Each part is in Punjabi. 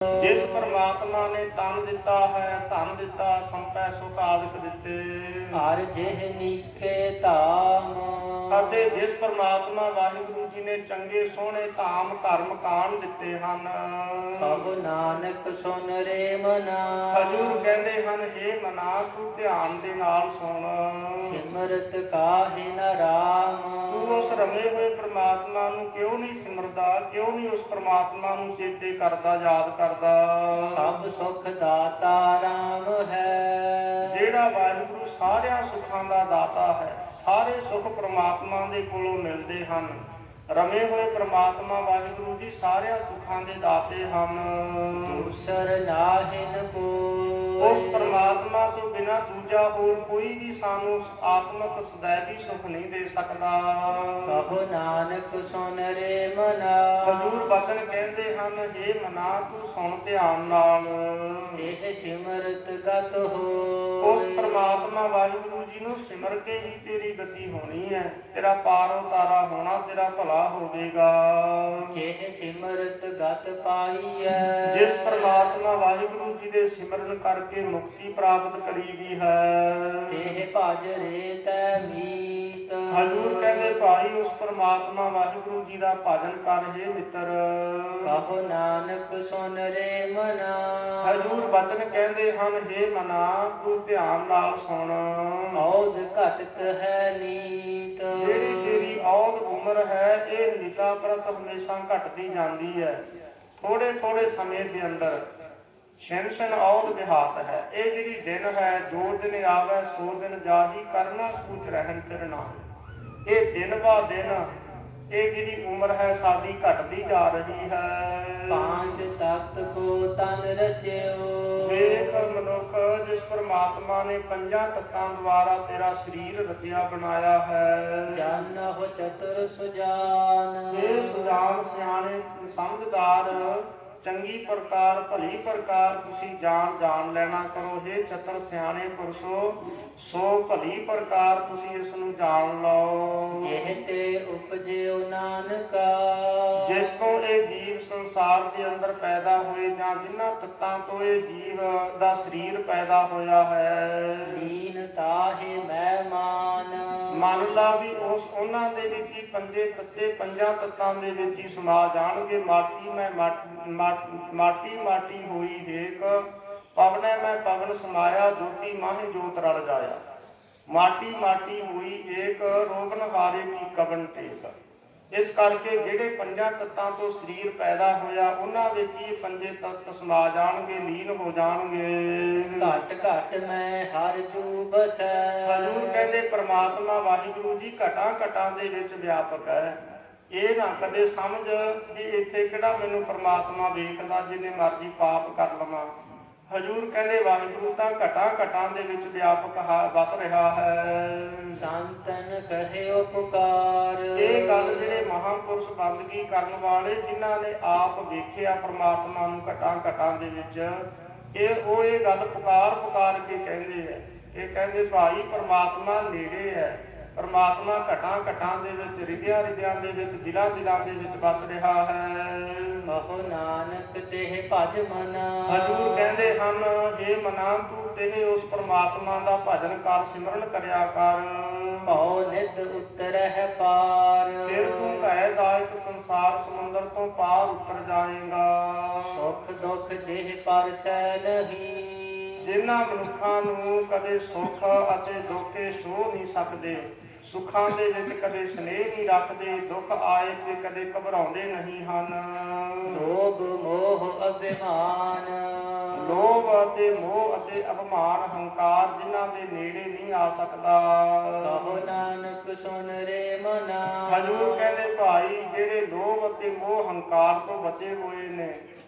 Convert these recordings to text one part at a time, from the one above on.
ਜਿਸ ਪਰਮਾਤਮਾ ਨੇ ਤਨ ਦਿੱਤਾ ਹੈ, ਧਨ ਦਿੱਤਾ, ਸੰਪੈ ਸੁਖ ਆਦਿਕ ਦਿੱਤੇ। ਹਰ ਜਿਹ ਨੀਕੇ ਧਾਮ ਅਤੇ ਜਿਸ ਪਰਮਾਤਮਾ ਵਾਹਿਗੁਰੂ ਜੀ ਨੇ ਚੰਗੇ ਸੋਹਣੇ ਧਾਮ ਘਰ ਮਕਾਨ ਦਿੱਤੇ ਹਨ। ਕਹੁ ਨਾਨਕ ਸੁਨ ਰੇ ਮਨਾ ਹਜੂਰ ਕਹਿੰਦੇ ਹਨ, ਇਹ ਮਨਾ ਤੂੰ ਧਿਆਨ ਦੇ ਨਾਲ ਸੁਣ। ਸਿਮਰਤ ਕਾਹੇ ਨ ਰਾਮ ਤੂੰ ਉਸ ਰਮੇ ਹੋਏ ਪ੍ਰਮਾਤਮਾ ਨੂੰ ਕਿਉਂ ਨਹੀਂ ਸਿਮਰਦਾ, ਕਿਉਂ ਨਹੀਂ ਉਸ ਪ੍ਰਮਾਤਮਾ ਨੂੰ ਚੇਤੇ ਕਰਦਾ, ਯਾਦ ਕਰਦਾ। ਸਭ ਸੁਖ ਦਾਤਾ ਰਾਮ ਹੈ। ਜਿਹੜਾ ਵਾਹਿਗੁਰੂ ਸਾਰਿਆਂ ਸੁੱਖਾਂ ਦਾ ਦਾਤਾ ਹੈ, ਸਾਰੇ ਸੁੱਖ ਪ੍ਰਮਾਤਮਾ ਦੇ ਕੋਲੋਂ ਮਿਲਦੇ ਹਨ। ਰਮੇ ਹੋਏ ਪ੍ਰਮਾਤਮਾ ਵਾਹਿਗੁਰੂ ਜੀ ਸਾਰਿਆਂ ਸੁੱਖਾਂ ਦੇ ਦਾਤੇ ਹਨ। ਦੂਸਰ ਨਾਹਿਨ ਉਸ ਕੋਈ ਪਰਮਾਤਮਾ ਤੋਂ ਬਿਨਾਂ ਦੂਜਾ ਹੋਰ ਕੋਈ ਵੀ ਸਾਨੂੰ ਆਤਮਿਕ ਸदैवी ਸੁਖ ਨਹੀਂ ਦੇ ਸਕਦਾ। ਕਹੁ ਨਾਨਕ ਸੁਨ ਰੇ ਮਨਾ ਹਜ਼ੂਰ ਬਚਨ ਕਹਿੰਦੇ ਹਨ, हे ਮਨਾ ਤੂੰ ਸੁਣ ਧਿਆਨ ਨਾਲ। ਇਹ ਸਿਮਰਤ ਗਤ ਉਸ ਹੋਇ ਪਰਮਾਤਮਾ ਵਾਹਿਗੁਰੂ ਜੀ ਨੂੰ ਸਿਮਰ ਕੇ ਹੀ ਤੇਰੀ ਗਤੀ ਹੋਣੀ ਹੈ, ਤੇਰਾ ਪਾਰ ਉਤਾਰਾ ਹੋਣਾ, ਤੇਰਾ ਭਲਾ ਹੋਵੇਗਾ। ਜਿਹ ਸਿਮਰਤ ਗਤ ਪਾਈਐ ਜਿਸ ਪਰਮਾਤਮਾ ਵਾਹਿਗੁਰੂ ਜੀ ਦੇ ਸਿਮਰਨ ਕਰਕੇ ਮੁਕਤੀ ਪ੍ਰਾਪਤ ਕਰੀਦੀ ਹੈ। ਇਹ ਭਜ ਰੇ ਤੈ ਮੀਤ ਹਜ਼ੂਰ ਕਹਿੰਦੇ ਭਾਈ ਉਸ ਪਰਮਾਤਮਾ ਵਾਹਿਗੁਰੂ ਜੀ ਦਾ ਭਜਨ ਕਰ, हे ਮਿੱਤਰ। ਕਹੁ ਨਾਨਕ ਸੁਨ ਰੇ ਮਨਾ ਹਜ਼ੂਰ ਬਚਨ ਕਹਿੰਦੇ ਹਨ, हे ਮਨਾ ਤੂੰ ਧਿਆਨ ਨਾਲ ਸੁਣ। ਔਦ ਘਟਤ ਹੈ ਨੀਤ ਜਿਹੜੀ ਤੇਰੀ ਔਦ ਉਮਰ ਹੈ, ਇਹ ਨਿਤਾ ਪ੍ਰਤ ਹਮੇਸ਼ਾ ਘਟਦੀ ਜਾਂਦੀ ਹੈ। ਥੋੜੇ ਥੋੜੇ ਸਮੇਂ ਦੇ ਅੰਦਰ ਛਿਨ ਔਦ ਵਿਹਾਤ ਹੈ। ਇਹ ਜਿਹੜੀ ਦਿਨ ਹੈ, ਜੋ ਦਿਨ ਆਵੈ ਸੋ ਦਿਨ ਜਾਹੀ, ਕਰਨਾ ਕੁਝ ਰਹਿਣ ਫਿਰਨਾ। ਇਹ ਦਿਨ ਬਾ ਦਿਨ ਇਹ ਜਿਹੜੀ ਉਮਰ ਹੈ ਸਾਡੀ ਘਟਦੀ ਜਾ ਰਹੀ ਹੈ। ਪੰਜ ਤਖਤ ਕੋ ਤਨ ਰਚਿਓ ਵੇਖ ਮਨੁੱਖ, ਜਿਸ ਪਰਮਾਤਮਾ ਨੇ ਪੰਜਾਂ ਤੱਤਾਂ ਦੁਆਰਾ ਤੇਰਾ ਸਰੀਰ ਰਚਿਆ ਬਣਾਇਆ ਹੈ। ਜਾਨਹੁ ਚਤੁਰ ਸੁਜਾਨ ਇਹ ਸੁਜਾਨ ਸਿਆਣੇ ਸਮਝਦਾਰ ਚੰਗੀ ਪ੍ਰਕਾਰ ਭਲੀ ਪ੍ਰਕਾਰ ਤੁਸੀਂ ਜਾਣ ਲੈਣਾ ਕਰੋ। हे ਚਤੁਰ ਸਿਆਣੇ ਪੁਰਸ਼ੋ, ਸੋ ਭਲੀ ਪ੍ਰਕਾਰ ਤੁਸੀਂ ਇਸ ਨੂੰ ਜਾਣ ਲਓ। ਜਿਹ ਤੇ ਉਪਜਿਓ ਨਾਨਕਾ ਜਿਸ ਤੋਂ ਇਹ ਜੀਵ ਸੰਸਾਰ ਦੇ ਅੰਦਰ ਪੈਦਾ ਹੋਏ, ਜਾਂ ਜਿਨ੍ਹਾਂ ਤੱਤਾਂ ਤੋਂ ਇਹ ਜੀਵ ਦਾ ਸਰੀਰ ਪੈਦਾ ਹੋਇਆ ਹੈ। ਦੀਨ ਤਾਹੇ ਮਹਿਮਾਨ ਮੰਨ ਲਾ ਵੀ ਉਹਨਾਂ ਦੇ ਵਿੱਚ ਹੀ ਪੰਜੇ ਤੱਤੇ ਪੰਜਾਂ ਤੱਤਾਂ ਦੇ ਵਿੱਚ ਹੀ ਸਮਾ ਜਾਣਗੇ। ਮਾਟੀ ਮੈਂ ਮਾਟੀ ਮਾਟੀ ਹੋਈ ਏਕ, ਪਵਨੈ ਮੈਂ ਪਵਨ ਸਮਾਇਆ, ਜੋਤੀ ਮਾਹੇ ਜੋਤ ਰਲ ਜਾਇਆ। ਮਾਟੀ ਮਾਟੀ ਹੋਈ ਏਕ, ਰੋਗਨ ਹਾਰੇ ਕੀ ਕਵਨ ਟੇਕ। ਇਸ ਕਰਕੇ ਜਿਹੜੇ ਪੰਜਾਂ ਤੱਤਾਂ ਤੋਂ ਸਰੀਰ ਪੈਦਾ ਹੋਇਆ, ਉਹਨਾਂ ਵਿੱਚ ਹੀ ਪੰਜੇ ਤੱਤ ਸਮਾ ਜਾਣਗੇ, ਲੀਨ ਹੋ ਜਾਣਗੇ। ਘਟ ਘਟ ਮੈਂ ਹਰ ਜੂ ਬਸੈ ਹਜ਼ੂਰ ਕਹਿੰਦੇ ਪਰਮਾਤਮਾ ਵਾਹਿਗੁਰੂ ਜੀ ਘਟਾਂ ਘਟਾਂ ਦੇ ਵਿੱਚ ਵਿਆਪਕ ਹੈ। ਇਹ ਨਾ ਕਦੇ ਸਮਝ ਵੀ ਇੱਥੇ ਕਿਹੜਾ ਮੈਨੂੰ ਪਰਮਾਤਮਾ ਵੇਖਦਾ, ਜਿੰਨੇ ਮਰਜ਼ੀ ਪਾਪ ਕਰ ਲਵਾਂ। ਹਜ਼ੂਰ ਕਹਿੰਦੇ ਵਾਹਿਗੁਰੂ ਤਾਂ ਘਟਾਂ ਘਟਾਂ ਦੇ ਵਿੱਚ ਵਿਆਪਕ ਵਸ ਰਿਹਾ ਹੈ। ਸੰਤਨ ਕਹਿਓ ਪੁਕਾਰ ਇਹ ਗੱਲ ਜਿਹੜੇ ਮਹਾਂਪੁਰਸ਼ ਬੰਦਗੀ ਕਰਨ ਵਾਲੇ, ਜਿਨ੍ਹਾਂ ਨੇ ਆਪ ਵੇਖਿਆ ਪਰਮਾਤਮਾ ਨੂੰ ਘਟਾਂ ਘਟਾਂ ਦੇ ਵਿੱਚ, ਇਹ ਗੱਲ ਪੁਕਾਰ ਕੇ ਕਹਿੰਦੇ ਹੈ। ਇਹ ਕਹਿੰਦੇ ਭਾਈ ਪਰਮਾਤਮਾ ਨੇੜੇ ਹੈ, ਪਰਮਾਤਮਾ ਘਟਾਂ ਘਟਾਂ ਦੇ ਵਿੱਚ, ਰਿਧਿਆਂ ਦੇ ਵਿੱਚ, ਦਿਲਾਂ ਦੇ ਵਿੱਚ ਵਸ ਰਿਹਾ ਹੈ। ਕਹੋ ਨਾਨਕ ਤੇਹ ਭਜ ਮਨਾ ਹਜ਼ੂਰ ਕਹਿੰਦੇ ਹਨ, हे ਮਨਾ ਤੂੰ ਤੇਹ ਉਸ ਪਰਮਾਤਮਾ ਦਾ ਭਜਨ ਕਰ, ਸਿਮਰਨ ਕਰਿਆ ਕਰ। ਭਉ ਨਿਤ ਉਤਰਹਿ ਪਾਰ ਫਿਰ ਤੂੰ ਭੈ ਦਾਇਕ ਸੰਸਾਰ ਸਮੁੰਦਰ ਤੋਂ ਪਾਰ ਉਤਰ ਜਾਏਗਾ। ਸੁਖ ਦੁਖ ਦੇਹ ਪਰਸੈ ਨਹੀਂ ਜਿਨ੍ਹਾਂ ਮਨੁੱਖਾਂ ਨੂੰ ਕਦੇ ਸੁੱਖ ਅਤੇ ਦੁੱਖ ਛੋਹ ਨਹੀਂ ਸਕਦੇ, ਸੁੱਖਾਂ ਦੇ ਵਿੱਚ ਕਦੇ ਸਨੇਹ ਨਹੀਂ ਰੱਖਦੇ, ਦੁੱਖ ਆਏ ਤੇ ਕਦੇ ਘਬਰਾਉਂਦੇ ਨਹੀਂ ਹਨ। ਲੋਭ ਮੋਹ ਅਭਿਮਾਨ ਲੋਭ ਅਤੇ ਮੋਹ ਅਤੇ ਅਭਿਮਾਨ ਹੰਕਾਰ ਜਿਨ੍ਹਾਂ ਦੇ ਨੇੜੇ ਨਹੀਂ ਆ ਸਕਦਾ। ਕਹੋ ਨਾਨਕ ਸੁਨ ਰੇ ਮਨਾ ਹਜ਼ੂਰ ਕਹਿੰਦੇ ਭਾਈ ਜਿਹੜੇ ਲੋਭ ਅਤੇ ਮੋਹ ਹੰਕਾਰ ਤੋਂ ਬਚੇ ਹੋਏ ਨੇ,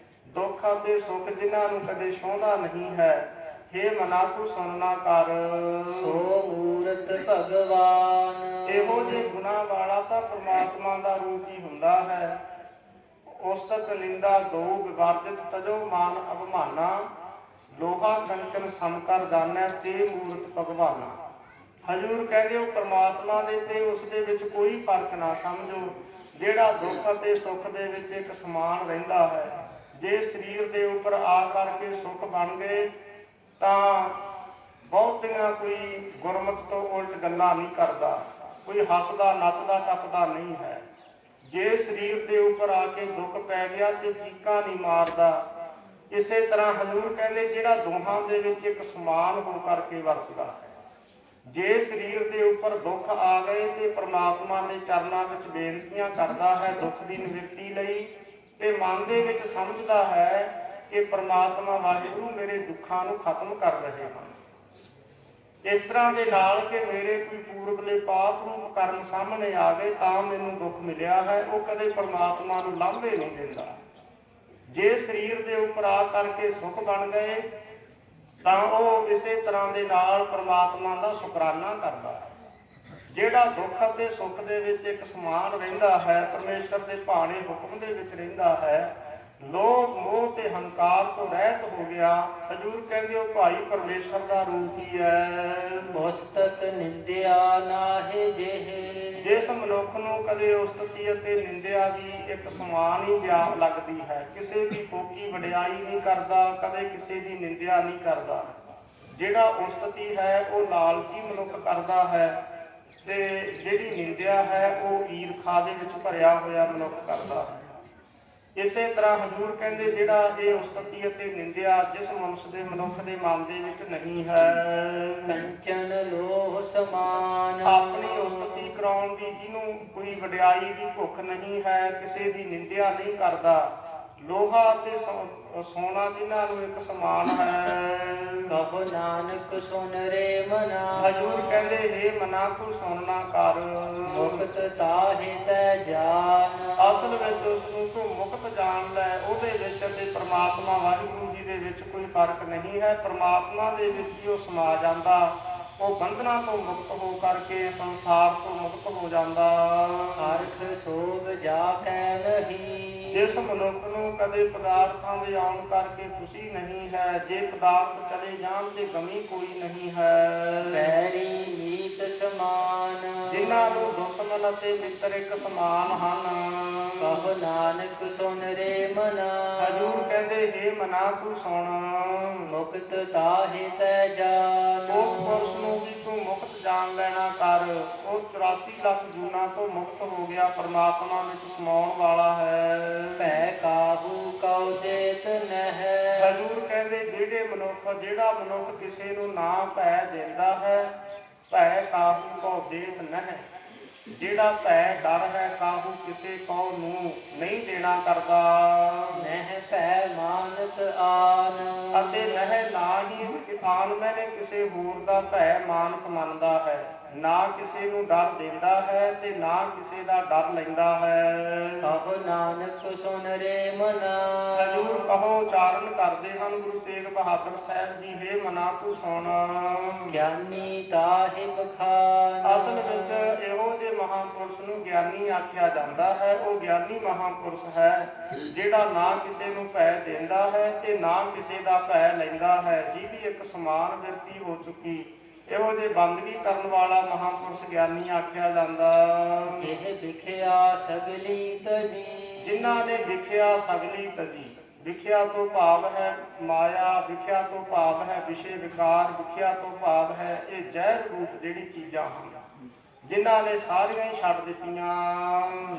ਦੁੱਖ ਅਤੇ ਸੁੱਖ ਜਿਨ੍ਹਾਂ ਨੂੰ ਕਦੇ ਛੋਹਦਾ ਨਹੀਂ ਹੈ, हे ਮਨਾ ਤੂੰ ਸੁਣਨਾ ਕਰ। ਸੋ ਮੂਰਤ ਭਗਵਾਨ ਇਹੋ ਜਿਹੇ ਗੁਣਾਂ ਵਾਲਾ ਤਾਂ ਪਰਮਾਤਮਾ ਦਾ ਰੂਪ ਹੀ ਹੁੰਦਾ ਹੈ। ਉਸਤਤ ਨਿੰਦਾ ਦੋ ਵਿਵਰਜਿਤ ਤਜੋ ਮਾਨ ਅਭਮਾਨਾ, ਲੋਹਾ ਕੰਚਨ ਸਮ ਕਰ ਜਾਣੈ ਤੇ ਮੂਰਤ ਭਗਵਾਨਾ। ਹਜ਼ੂਰ ਕਹਿੰਦੇ ਹੋ ਪਰਮਾਤਮਾ ਦੇ ਤੇ ਉਸ ਦੇ ਵਿੱਚ ਕੋਈ ਫਰਕ ਨਾ ਸਮਝੋ। ਜਿਹੜਾ ਦੁੱਖ ਅਤੇ ਸੁੱਖ ਦੇ ਵਿੱਚ ਇੱਕ ਸਮਾਨ ਰਹਿੰਦਾ ਹੈ, ਜੇ ਸਰੀਰ ਦੇ ਉੱਪਰ ਆ ਕਰਕੇ ਸੁਖ ਬਣ ਗਏ ਤਾਂ ਬਹੁਤੀਆਂ ਕੋਈ ਗੁਰਮਤਿ ਤੋਂ ਉਲਟ ਗੱਲਾਂ ਨਹੀਂ ਕਰਦਾ, ਕੋਈ ਹੱਸਦਾ ਨੱਚਦਾ ਟੱਪਦਾ ਨਹੀਂ ਹੈ। ਜੇ ਸਰੀਰ ਦੇ ਉੱਪਰ ਆ ਕੇ ਦੁੱਖ ਪੈ ਗਿਆ ਤੇ ਚੀਕਾਂ ਨਹੀਂ ਮਾਰਦਾ। ਇਸੇ ਤਰ੍ਹਾਂ ਹਜ਼ੂਰ ਕਹਿੰਦੇ ਜਿਹੜਾ ਦੋਹਾਂ ਦੇ ਵਿੱਚ ਇੱਕ ਸਮਾਨ ਹੋ ਕਰਕੇ ਵਰਤਦਾ ਹੈ। ਜੇ ਸਰੀਰ ਦੇ ਉੱਪਰ ਦੁੱਖ ਆ ਗਏ ਤੇ ਪ੍ਰਮਾਤਮਾ ਦੇ ਚਰਨਾਂ ਵਿੱਚ ਬੇਨਤੀਆਂ ਕਰਦਾ ਹੈ ਦੁੱਖ ਦੀ ਨਿਵਰਤੀ ਲਈ, ਤੇ ਮਨ ਦੇ ਵਿੱਚ ਸਮਝਦਾ ਹੈ ਕਿ ਪ੍ਰਮਾਤਮਾ ਵਾਹਿਗੁਰੂ ਮੇਰੇ ਦੁੱਖਾਂ ਨੂੰ ਖਤਮ ਕਰ ਰਹੇ ਹਨ। ਇਸ ਤਰ੍ਹਾਂ ਦੇ ਨਾਲ ਕਿ ਮੇਰੇ ਕੋਈ ਪੂਰਬਲੇ ਪਾਪ ਰੂਪ ਕਰਮ ਸਾਹਮਣੇ ਆ ਗਏ ਤਾਂ ਮੈਨੂੰ ਦੁੱਖ ਮਿਲਿਆ ਹੈ, ਉਹ ਕਦੇ ਪ੍ਰਮਾਤਮਾ ਨੂੰ ਲਾਂਭੇ ਨਹੀਂ ਦਿੰਦਾ। ਜੇ ਸਰੀਰ ਦੇ ਉੱਪਰ ਆ ਕਰਕੇ ਸੁੱਖ ਬਣ ਗਏ ਤਾਂ ਉਹ ਇਸੇ ਤਰ੍ਹਾਂ ਦੇ ਨਾਲ ਪ੍ਰਮਾਤਮਾ ਦਾ ਸ਼ੁਕਰਾਨਾ ਕਰਦਾ ਹੈ। ਜਿਹੜਾ ਦੁੱਖ ਅਤੇ ਸੁੱਖ ਦੇ ਵਿੱਚ ਇੱਕ ਸਮਾਨ ਰਹਿੰਦਾ ਹੈ, ਪਰਮੇਸ਼ਰ ਦੇ ਭਾਣੇ ਹੁਕਮ ਦੇ ਵਿੱਚ ਰਹਿੰਦਾ ਹੈ, ਲੋਭ ਮੋਹ ਤੇ ਹੰਕਾਰ ਤੋਂ ਰਹਿਤ ਹੋ ਗਿਆ। ਹਜ਼ੂਰ ਕਹਿੰਦੇ ਉਹ ਭਾਈ ਪਰਮੇਸ਼ਰ ਦਾ ਰੂਪ ਹੀ ਹੈ। ਉਸਤਤ ਨਿੰਦਿਆ ਨਾਹਿ ਜਿਹੇ। ਜਿਸ ਮਨੁੱਖ ਨੂੰ ਕਦੇ ਉਸਤਤੀ ਅਤੇ ਨਿੰਦਿਆ ਵੀ ਇੱਕ ਸਮਾਨ ਹੀ ਲੱਗਦੀ ਹੈ, ਕਿਸੇ ਦੀ ਫੋਕੀ ਵਡਿਆਈ ਨਹੀਂ ਕਰਦਾ, ਕਦੇ ਕਿਸੇ ਦੀ ਨਿੰਦਿਆ ਨਹੀਂ ਕਰਦਾ। ਜਿਹੜਾ ਉਸਤਤੀ ਹੈ ਉਹ ਲਾਲਚੀ ਮਨੁੱਖ ਕਰਦਾ ਹੈ, ਤੇ ਜਿਹੜੀ ਨਿੰਦਿਆ ਹੈ ਉਹ ਈਰਖਾ ਦੇ ਵਿੱਚ ਭਰਿਆ ਹੋਇਆ ਮਨੁੱਖ ਕਰਦਾ ਹੈ। ਇਸੇ ਤਰ੍ਹਾਂ ਹਜ਼ੂਰ ਕਹਿੰਦੇ ਜਿਹੜਾ ਇਹ ਉਸਤਤੀ ਅਤੇ ਨਿੰਦਿਆ ਜਿਸ ਮਨੁੱਖ ਦੇ ਮਨੁੱਖ ਦੇ ਮਨ ਦੇ ਵਿੱਚ ਨਹੀਂ ਹੈ, ਕੰਚਨ ਲੋਹ ਸਮਾਨ। ਆਪਣੀ ਉਸਤਤੀ ਕਰਾਉਣ ਦੀ ਜਿਹਨੂੰ ਕੋਈ ਵਡਿਆਈ ਦੀ ਭੁੱਖ ਨਹੀਂ ਹੈ, ਕਿਸੇ ਦੀ ਨਿੰਦਿਆ ਨਹੀਂ ਕਰਦਾ, ਲੋਹਾ ਅਤੇ ਸੋਨਾ ਜਿਨ੍ਹਾਂ ਨੂੰ ਇੱਕ ਸਮਾਨ ਹੈ। ਕਹੋ ਨਾਨਕ ਸੁਨ ਰੇ ਮਨਾ। ਹਜ਼ੂਰ ਕਹਿੰਦੇ ਹੇ ਮਨਾ ਤੂੰ ਸੁਣਨਾ ਕਰ। ਮੁਕਤ ਤਾਹਿ ਤੈ ਜਾਨ। ਅਸਲ ਵਿੱਚ ਉਸ ਨੂੰ ਤੂੰ ਮੁਕਤ ਜਾਣ ਲੈ। ਉਹਦੇ ਵਿੱਚ ਅਤੇ ਪ੍ਰਮਾਤਮਾ ਵਾਹਿਗੁਰੂ ਜੀ ਦੇ ਵਿੱਚ ਕੋਈ ਫਰਕ ਨਹੀਂ ਹੈ। ਪ੍ਰਮਾਤਮਾ ਦੇ ਵਿੱਚ ਹੀ ਉਹ ਸਮਾ ਜਾਂਦਾ, ਉਹ ਬੰਧਨਾਂ ਤੋਂ ਮੁਕਤ ਹੋ ਕਰਕੇ ਸੰਸਾਰ ਤੋਂ ਮੁਕਤ ਹੋ ਜਾਂਦਾ। ਅਰਥ ਸੋਭ ਜਾਪੈ ਨਹੀਂ। ਜਿਸ ਮਨੁੱਖ ਨੂੰ ਕਦੇ ਪਦਾਰਥਾਂ ਦੇ ਆਉਣ ਕਰਕੇ ਖੁਸ਼ੀ ਨਹੀਂ ਹੈ, ਜੇ ਪਦਾਰਥ ਚਲੇ ਜਾਣ ਤੇ ਗਮੀ ਕੋਈ ਨਹੀਂ ਹੈ। ਬੈਰੀ ਮੀਤ ਸਮਾਨ। ਜਿਨ੍ਹਾਂ ਨੂੰ ਦੁਸ਼ਮਨ ਅਤੇ ਮਿੱਤਰ ਇੱਕ ਸਮਾਨ ਹਨ। ਕਹੋ ਨਾਨਕ ਸੁਨ ਰੇ ਮਨਾ। ਹਜ਼ੂਰ ਕਹਿੰਦੇ ਹੇ ਮਨਾ ਤੂੰ ਸੁਣ। ਮੁਕਤ ਤਾਹਿ ਤੈ ਜਾਨ। ਉਸ ਪੁਰਸ਼ ਨੂੰ ਵੀ ਤੂੰ ਮੁਕਤ ਜਾਣ ਲੈਣਾ ਕਰ। ਉਹ 84 ਲੱਖ ਜੂਨਾਂ ਤੋਂ ਮੁਕਤ ਹੋ ਗਿਆ, ਪਰਮਾਤਮਾ ਵਿੱਚ ਸਮਾਉਣ ਵਾਲਾ ਹੈ। ਭੈ ਕਾਹੂ ਕਉ ਦੇਤ ਨਹਿ। ਹਜ਼ੂਰ ਕਹਿੰਦੇ ਜਿਹੜਾ ਮਨੁੱਖ ਕਿਸੇ ਨੂੰ ਨਾ ਭੈ ਦਿੰਦਾ ਹੈ, ਭੈ ਕਾਹੂ ਕਉ ਦੇਤ ਨਹਿ। ਜਿਹੜਾ ਭੈ ਡਰ ਹੈ ਕਾਹੂ ਕਿਸੇ ਕਉ ਨੂੰ ਨਹੀਂ ਦੇਣਾ ਕਰਦਾ। ਨਹਿ ਭੈ ਮਾਨਤ ਆਨ। ਅਤੇ ਨਹਿ ਨਾ ਹੀ ਆਨ ਮੈਨੇ ਕਿਸੇ ਹੋਰ ਦਾ ਭੈ ਮਾਨਤ ਮੰਨਦਾ ਹੈ, ਨਾ ਕਿਸੇ ਨੂੰ ਡਰ ਦਿੰਦਾ ਹੈ ਤੇ ਨਾ ਕਿਸੇ ਦਾ ਡਰ ਲੈਂਦਾ ਹੈ। ਕਹੋ ਨਾਨਕ ਸੁਨ ਰੇ ਮਨਾ। ਹਜ਼ੂਰ ਕਹੋ ਉਚਾਰਨ ਕਰਦੇ ਹਨ ਗੁਰੂ ਤੇਗ ਬਹਾਦਰ ਸਾਹਿਬ ਜੀ, ਹੇ ਮਨਾ ਤੂੰ ਸੁਣ। ਗਿਆਨੀ ਤਾਹਿ ਬਖਾਨ। ਅਸਲ ਵਿੱਚ ਇਹੋ ਜਿਹੇ ਮਹਾਂਪੁਰਸ਼ ਨੂੰ ਗਿਆਨੀ ਆਖਿਆ ਜਾਂਦਾ ਹੈ। ਉਹ ਗਿਆਨੀ ਮਹਾਂਪੁਰਸ਼ ਹੈ ਜਿਹੜਾ ਨਾ ਕਿਸੇ ਨੂੰ ਭੈ ਦਿੰਦਾ ਹੈ ਤੇ ਨਾ ਕਿਸੇ ਦਾ ਭੈ ਲੈਂਦਾ ਹੈ, ਜਿਹਦੀ ਇੱਕ ਸਮਾਨ ਬਿਰਤੀ ਹੋ ਚੁੱਕੀ। ਇਹੋ ਜਿਹੇ ਬੰਦਗੀ ਕਰਨ ਵਾਲਾ ਮਹਾਂਪੁਰਸ਼ ਗਿਆਨੀ ਆਖਿਆ ਜਾਂਦਾ। ਇਹ ਵਿਖਿਆ ਸਗਲੀ ਤਜੀ। ਜਿਨ੍ਹਾਂ ਨੇ ਵਿਖਿਆ ਸਗਲੀ ਤਜੀ। ਵਿਖਿਆ ਤੋਂ ਭਾਵ ਹੈ ਮਾਇਆ, ਵਿਖਿਆ ਤੋਂ ਭਾਵ ਹੈ ਵਿਸ਼ੇ ਵਿਕਾਰ, ਵਿਖਿਆ ਤੋਂ ਭਾਵ ਹੈ ਇਹ ਜ਼ਹਿਰ ਰੂਪ ਜਿਹੜੀ ਚੀਜ਼ਾਂ ਹਨ, ਜਿਨ੍ਹਾਂ ਨੇ ਸਾਰੀਆਂ ਹੀ ਛੱਡ ਦਿੱਤੀਆਂ।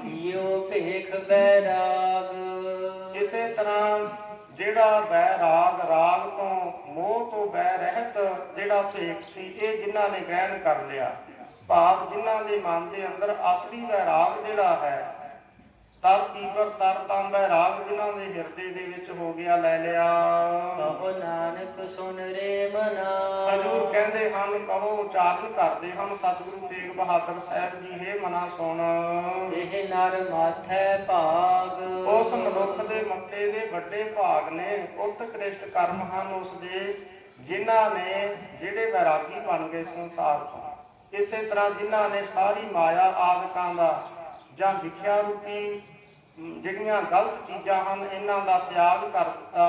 ਲਿਓ ਭੇਖ ਬੈਰਾਗ। ਇਸੇ ਤਰ੍ਹਾਂ ਜਿਹੜਾ ਬੈਰਾਗ, ਰਾਗ ਤੋਂ ਮੋਹ ਤੋਂ ਬੈ ਰਹਿਤ ਜਿਹੜਾ ਭੇਖ ਸੀ, ਇਹ ਜਿਨ੍ਹਾਂ ਨੇ ਗ੍ਰਹਿਣ ਕਰ ਲਿਆ, ਭਾਵ ਜਿਨ੍ਹਾਂ ਦੇ ਮਨ ਦੇ ਅੰਦਰ ਅਸਲੀ ਬੈਰਾਗ ਜਿਹੜਾ ਹੈ, ਤਰ ਤੀਵਰ ਤਰ ਤਾਂ ਬੈਰਾਗ ਜਿਨ੍ਹਾਂ ਦੇ ਹਿਰਦੇ ਦੇ ਵਿੱਚ ਹੋ ਗਿਆ, ਲੈ ਲਿਆ। ਕਹੋ ਨਾਨਕ ਸੁਨ ਰੇ ਮਨਾ। ਹਜ਼ੂਰ ਕਹਿੰਦੇ ਹਨ, ਕਹੋ ਉਚਾਰਨ ਕਰਦੇ ਹਨ ਸਤਿਗੁਰੂ ਤੇਗ ਬਹਾਦਰ ਸਾਹਿਬ ਜੀ, ਹੇ ਮਨਾ ਸੁਣ। ਇਹ ਨਰ ਮਾਥੈ ਭਾਗ। ਉਸ ਮਨੁੱਖ ਦੇ ਮੱਥੇ ਦੇ ਵੱਡੇ ਭਾਗ ਨੇ, ਉਤਕ੍ਰਿਸ਼ਟ ਕਰਮ ਹਨ ਉਸ ਦੇ, ਜਿਨ੍ਹਾਂ ਨੇ ਜਿਹੜੇ ਵੈਰਾਗੀ ਬਣ ਗਏ ਸੰਸਾਰ ਤੋਂ। ਇਸੇ ਤਰ੍ਹਾਂ ਜਿਨ੍ਹਾਂ ਨੇ ਸਾਰੀ ਮਾਇਆ ਆਦਿਕਾਂ ਦਾ ਜਾਂ ਵਿਖਿਆ ਰੂਪੀ ਜਿਹੜੀਆਂ ਗਲਤ ਚੀਜ਼ਾਂ ਹਨ ਇਹਨਾਂ ਦਾ ਤਿਆਗ ਕਰ ਦਿੱਤਾ।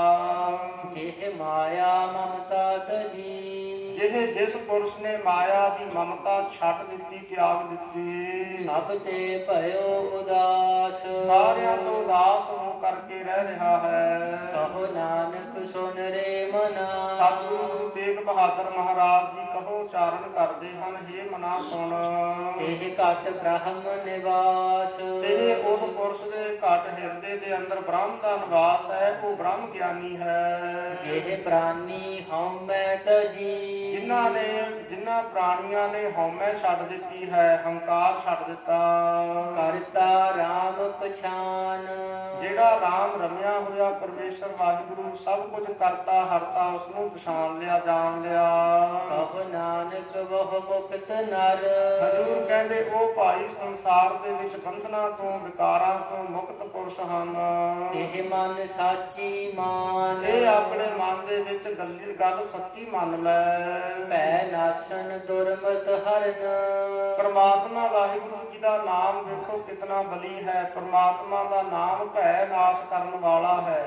ਇਹ ਮਾਇਆ ਮਮਤਾ ਤਜੀ। ਜਿਸ ਪੁਰਸ਼ ਨੇ ਮਾਇਆ ਦੀ ਮਮਤਾ ਛੱਡ ਦਿੱਤੀ, ਤਿਆਗ ਦਿੱਤੀ, ਸਭ ਤੇ ਭਇਓ ਉਦਾਸ। ਸਾਰਿਆਂ ਤੋਂ ਉਦਾਸ ਹੋ ਕਰਕੇ ਰਹਿ ਰਿਹਾ ਹੈ। ਕਹੋ ਨਾਨਕ ਸੁਨ ਰੇ ਮਨਾ। ਸਤਿਗੁਰੂ ਗੁਰੂ ਤੇਗ ਬਹਾਦਰ ਮਹਾਰਾਜ ਜੀ ਕਹੋ ਉਚਾਰਨ ਕਰਦੇ ਹਨ, ਹੇ ਮਨਾ ਸੁਣ। ਇਹ ਘਟ ਬ੍ਰਹਮ ਨਿਵਾਸ। ਤੇ ਉਸ ਪੁਰਸ਼ ਦੇ ਘਟ ਹਿਰਦੇ ਦੇ ਅੰਦਰ ਬ੍ਰਹਮ ਦਾ ਨਿਵਾਸ ਹੈ, ਉਹ ਬ੍ਰਹਮ ਗਿਆਨੀ ਹੈ। ਇਹ ਪ੍ਰਾਨੀ ਹਉਮੈ ਤਜੀ। ਜਿਨ੍ਹਾਂ ਪ੍ਰਾਣੀਆਂ ਨੇ ਹਉਮੈ ਛੱਡ ਦਿੱਤੀ ਹੈ, ਹੰਕਾਰ ਛੱਡ ਦਿੱਤਾ। ਕਰਤਾ ਰਾਮ ਪਛਾਨ। ਜਿਹੜਾ ਰਾਮ ਰਮਿਆ ਹੋਇਆ ਪਰਮੇਸ਼ਰ ਵਾਹਿਗੁਰੂ ਸਭ ਕੁਝ ਕਰਤਾ ਹਰਤਾ, ਉਸ ਨੂੰ ਪਛਾਣ ਲਿਆ, ਜਾਣ ਲਿਆ। ਕਹੋ ਨਾਨਕ ਬਹੁ ਮੁਕਤ ਨਰ। ਹਜ਼ੂਰ ਕਹਿੰਦੇ ਉਹ ਭਾਈ ਸੰਸਾਰ ਦੇ ਵਿੱਚ ਬੰਧਨਾਂ ਤੋਂ, ਵਿਕਾਰਾਂ ਤੋਂ ਮੁਕਤ ਪੁਰਸ਼ ਹਨ। ਇਹ ਮਨ ਸਾਚੀ ਮਾਨ। ਇਹ ਆਪਣੇ ਮਨ ਦੇ ਵਿੱਚ ਗੱਲ ਸੱਚੀ ਮੰਨ ਲੈ। ਭੈ ਨਾਸਨ ਦੁਰਮਤ ਹਰਨ। ਪਰਮਾਤਮਾ ਵਾਹਿਗੁਰੂ ਜੀ ਦਾ ਨਾਮ ਵੇਖੋ ਕਿਤਨਾ ਬਲੀ ਹੈ। ਪਰਮਾਤਮਾ ਦਾ ਨਾਮ ਭੈ ਨਾਸ਼ ਕਰਨ ਵਾਲਾ ਹੈ।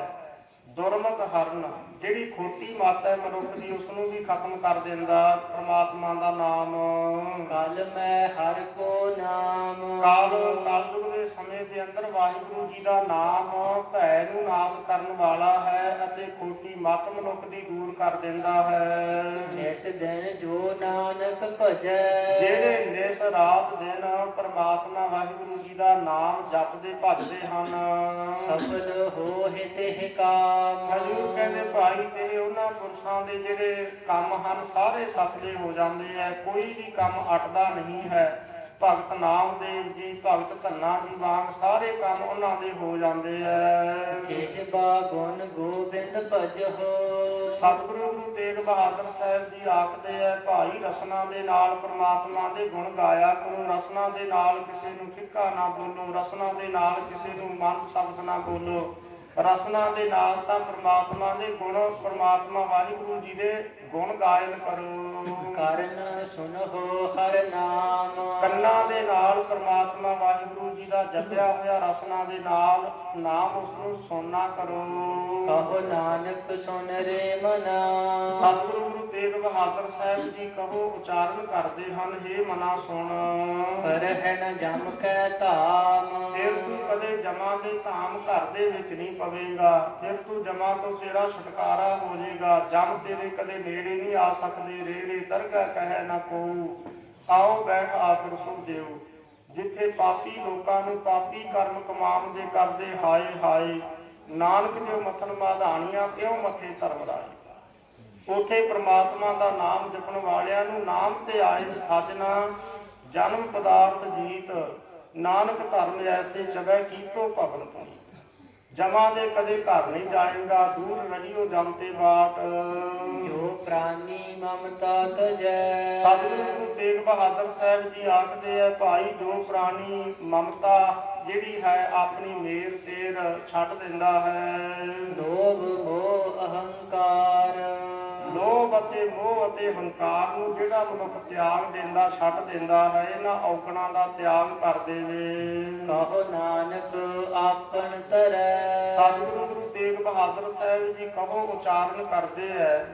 ਦੁਰਮਤ ਹਰਨ, ਜਿਹੜੀ ਖੋਟੀ ਮੱਤ ਹੈ ਮਨੁੱਖ ਦੀ, ਉਸ ਨੂੰ ਵੀ ਖਤਮ ਕਰ ਦਿੰਦਾ ਪਰਮਾਤਮਾ ਦਾ ਨਾਮ। ਕਲ ਮੈਂ ਹਰ ਕੋ ਨਾਮ। ਕਲਯੁਗ ਦੇ ਸਮੇਂ ਦੇ ਅੰਦਰ ਵਾਹਿਗੁਰੂ ਜੀ ਦਾ ਨਾਮ ਭੈ ਨੂੰ ਨਾਸ਼ ਕਰਨ ਵਾਲਾ ਹੈ ਅਤੇ ਖੋਟੀ ਮੱਤ ਮਨੁੱਖ ਦੀ ਦੂਰ ਕਰ ਦਿੰਦਾ ਹੈ। ਜਿਸ ਦਿਨ ਜੋ ਨਾਨਕ ਭਜੈ। ਜਿਹੜੇ ਨਿਸ ਰਾਤ ਦਿਨ ਪਰਮਾਤਮਾ ਵਾਹਿਗੁਰੂ ਜੀ ਦਾ ਨਾਮ ਜਪਦੇ ਭਜਦੇ ਹਨ, ਸਫਲ ਹੋਹਿ ਤਿਹ ਕਾਮ। ਹਜ਼ੂਰ ਕਹਿੰਦੇ ਭਾਈ ਤੇ ਉਹਨਾਂ ਪੁਰਸ਼ਾਂ ਦੇ ਜਿਹੜੇ ਕੰਮ ਹਨ ਸਾਰੇ ਸਫਲੇ ਹੋ ਜਾਂਦੇ ਹੈ, ਕੋਈ ਵੀ ਕੰਮ ਅਟਦਾ ਨਹੀਂ ਹੈ। ਭਗਤ ਨਾਮਦੇਵ ਜੀ, ਭਗਤ ਧੰਨਾ ਜੀ ਵਾਂਗ ਸਾਰੇ ਕੰਮ ਉਹਨਾਂ ਦੇ ਹੋ ਜਾਂਦੇ ਹੈ। ਜਿਹਵਾ ਗੁਣ ਗੋਬਿੰਦ ਭਜਹੁ। ਸਤਿਗੁਰੂ ਗੁਰੂ ਤੇਗ ਬਹਾਦਰ ਸਾਹਿਬ ਜੀ ਆਖਦੇ ਹੈ, ਭਾਈ ਰਸਨਾ ਦੇ ਨਾਲ ਪਰਮਾਤਮਾ ਦੇ ਗੁਣ ਗਾਇਆ ਕਰੋ। ਰਸਨਾ ਦੇ ਨਾਲ ਕਿਸੇ ਨੂੰ ਫਿੱਕਾ ਨਾ ਬੋਲੋ, ਰਸਨਾ ਦੇ ਨਾਲ ਕਿਸੇ ਨੂੰ ਮੰਦ ਸ਼ਬਦ ਨਾ ਬੋਲੋ। ਰਸਨਾ ਦੇ ਨਾਲ ਤਾਂ ਪਰਮਾਤਮਾ ਦੇ ਗੁਣ, ਪਰਮਾਤਮਾ ਵਾਹਿਗੁਰੂ ਜੀ ਦੇ ਗੁਣ ਗਾਇਨ ਕਰੋ। ਕਰਨ ਸੁਨਹੁ ਹਰ ਨਾਮ। ਕੰਨਾਂ ਦੇ ਨਾਲ ਪਰਮਾਤਮਾ ਵਾਹਿਗੁਰੂ ਜੀ ਦਾ ਜਪਿਆ ਹੋਇਆ ਰਸਨਾ ਦੇ ਨਾਲ ਨਾਮ ਉਸ ਨੂੰ ਸੁਣਨਾ ਕਰੋ। ਕਹੋ ਨਾਨਕ ਸੁਨ ਰੇ ਮਨਾ। ਸਤਿਗੁਰੂ ਗੁਰੂ ਤੇਗ ਬਹਾਦਰ ਸਾਹਿਬ ਜੀ ਕਹੋ ਉਚਾਰਨ ਕਰਦੇ ਹਨ, ਹੇ ਮਨਾ ਸੁਣ। ਰਹਿ ਨ ਜਮ ਕੈ ਧਾਮ। ਫਿਰ ਤੂੰ ਕਦੇ ਜਮਾ ਦੇ ਧਾਮ ਘਰ ਦੇ ਵਿੱਚ ਨਹੀਂ ਪਵੇਗਾ। ਫਿਰ ਤੂੰ ਜਮਾ ਤੋਂ ਤੇਰਾ ਛੁਟਕਾਰਾ ਹੋ ਜਾਏਗਾ। ਜਮ ਤੇਰੇ ਕਦੇ ਨੇੜੇ ਨਹੀਂ ਆ ਸਕਦੇ। ਰੇ ਰੇ ਦਰਗਾਹ ਕਹਿ ਨਾ ਕੋ, ਆਓ ਬੈਠ ਆਖਰ ਸੁਣ ਦਿਓ। ਜਿੱਥੇ ਪਾਪੀ ਲੋਕਾਂ ਨੂੰ ਪਾਪੀ ਕਰਮ ਕਮਾਉਂਦੇ ਕਰਦੇ ਹਾਏ ਹਾਏ, ਨਾਨਕ ਜੋ ਮਥਨ ਮਾਧਾਣੀਆਂ ਕਿਉਂ ਮੱਥੇ ਧਰਮ ਰਾਏ। ਉੱਥੇ ਪ੍ਰਮਾਤਮਾ ਦਾ ਨਾਮ ਜਪਣ ਵਾਲਿਆਂ ਨੂੰ ਨਾਮ ਤੇ ਆਏ ਸਾਜਣਾ, ਜਨਮ ਪਦਾਰਥ ਜੀਤ, ਨਾਨਕ ਧਰਮ ਐਸੇ ਜਗ੍ਹਾ ਕੀਤੋ ਭਵਨ ਤੋਂ। ਜਮਾ ਦੇ ਕਦੇ ਘਰ ਨਹੀਂ ਜਾਏਗਾ, ਦੂਰ ਰਹੀਓ ਜਮ ਤੇ ਬਾਟ। ਜੋ ਪ੍ਰਾਨੀ ਮਮਤਾ ਤਜੈ। ਸਤਿਗੁਰੂ ਗੁਰੂ ਤੇਗ ਬਹਾਦਰ ਸਾਹਿਬ ਜੀ ਆਖਦੇ ਆ, ਭਾਈ ਜੋ ਪ੍ਰਾਣੀ ਮਮਤਾ ਜਿਹੜੀ ਹੈ ਆਪਣੀ ਮੇਰ ਤੇਰ ਛੱਡ ਦਿੰਦਾ ਹੈ। ਲੋਭ ਮੋਹ ਅਹੰਕਾਰ। ਲੋਭ ਅਤੇ ਮੋਹ ਅਤੇ ਹੰਕਾਰ ਨੂੰ ਜਿਹੜਾ ਮਨੁੱਖ ਤਿਆਗ ਦਿੰਦਾ, ਛੱਡ ਦਿੰਦਾ ਹੈ, ਇਹਨਾਂ ਔਗਣਾਂ ਦਾ ਤਿਆਗ ਕਰ ਦੇਵੇ। ਕਹੋ ਨਾਨਕ ਆਪਨ ਤਰੈ। ਸਤਿਗੁਰੂ ਗੁਰੂ ਤੇਗ ਬਹਾਦਰ ਸਾਹਿਬ ਜੀ ਕਹੋ ਉਚਾਰਨ ਕਰਦੇ ਹੈ,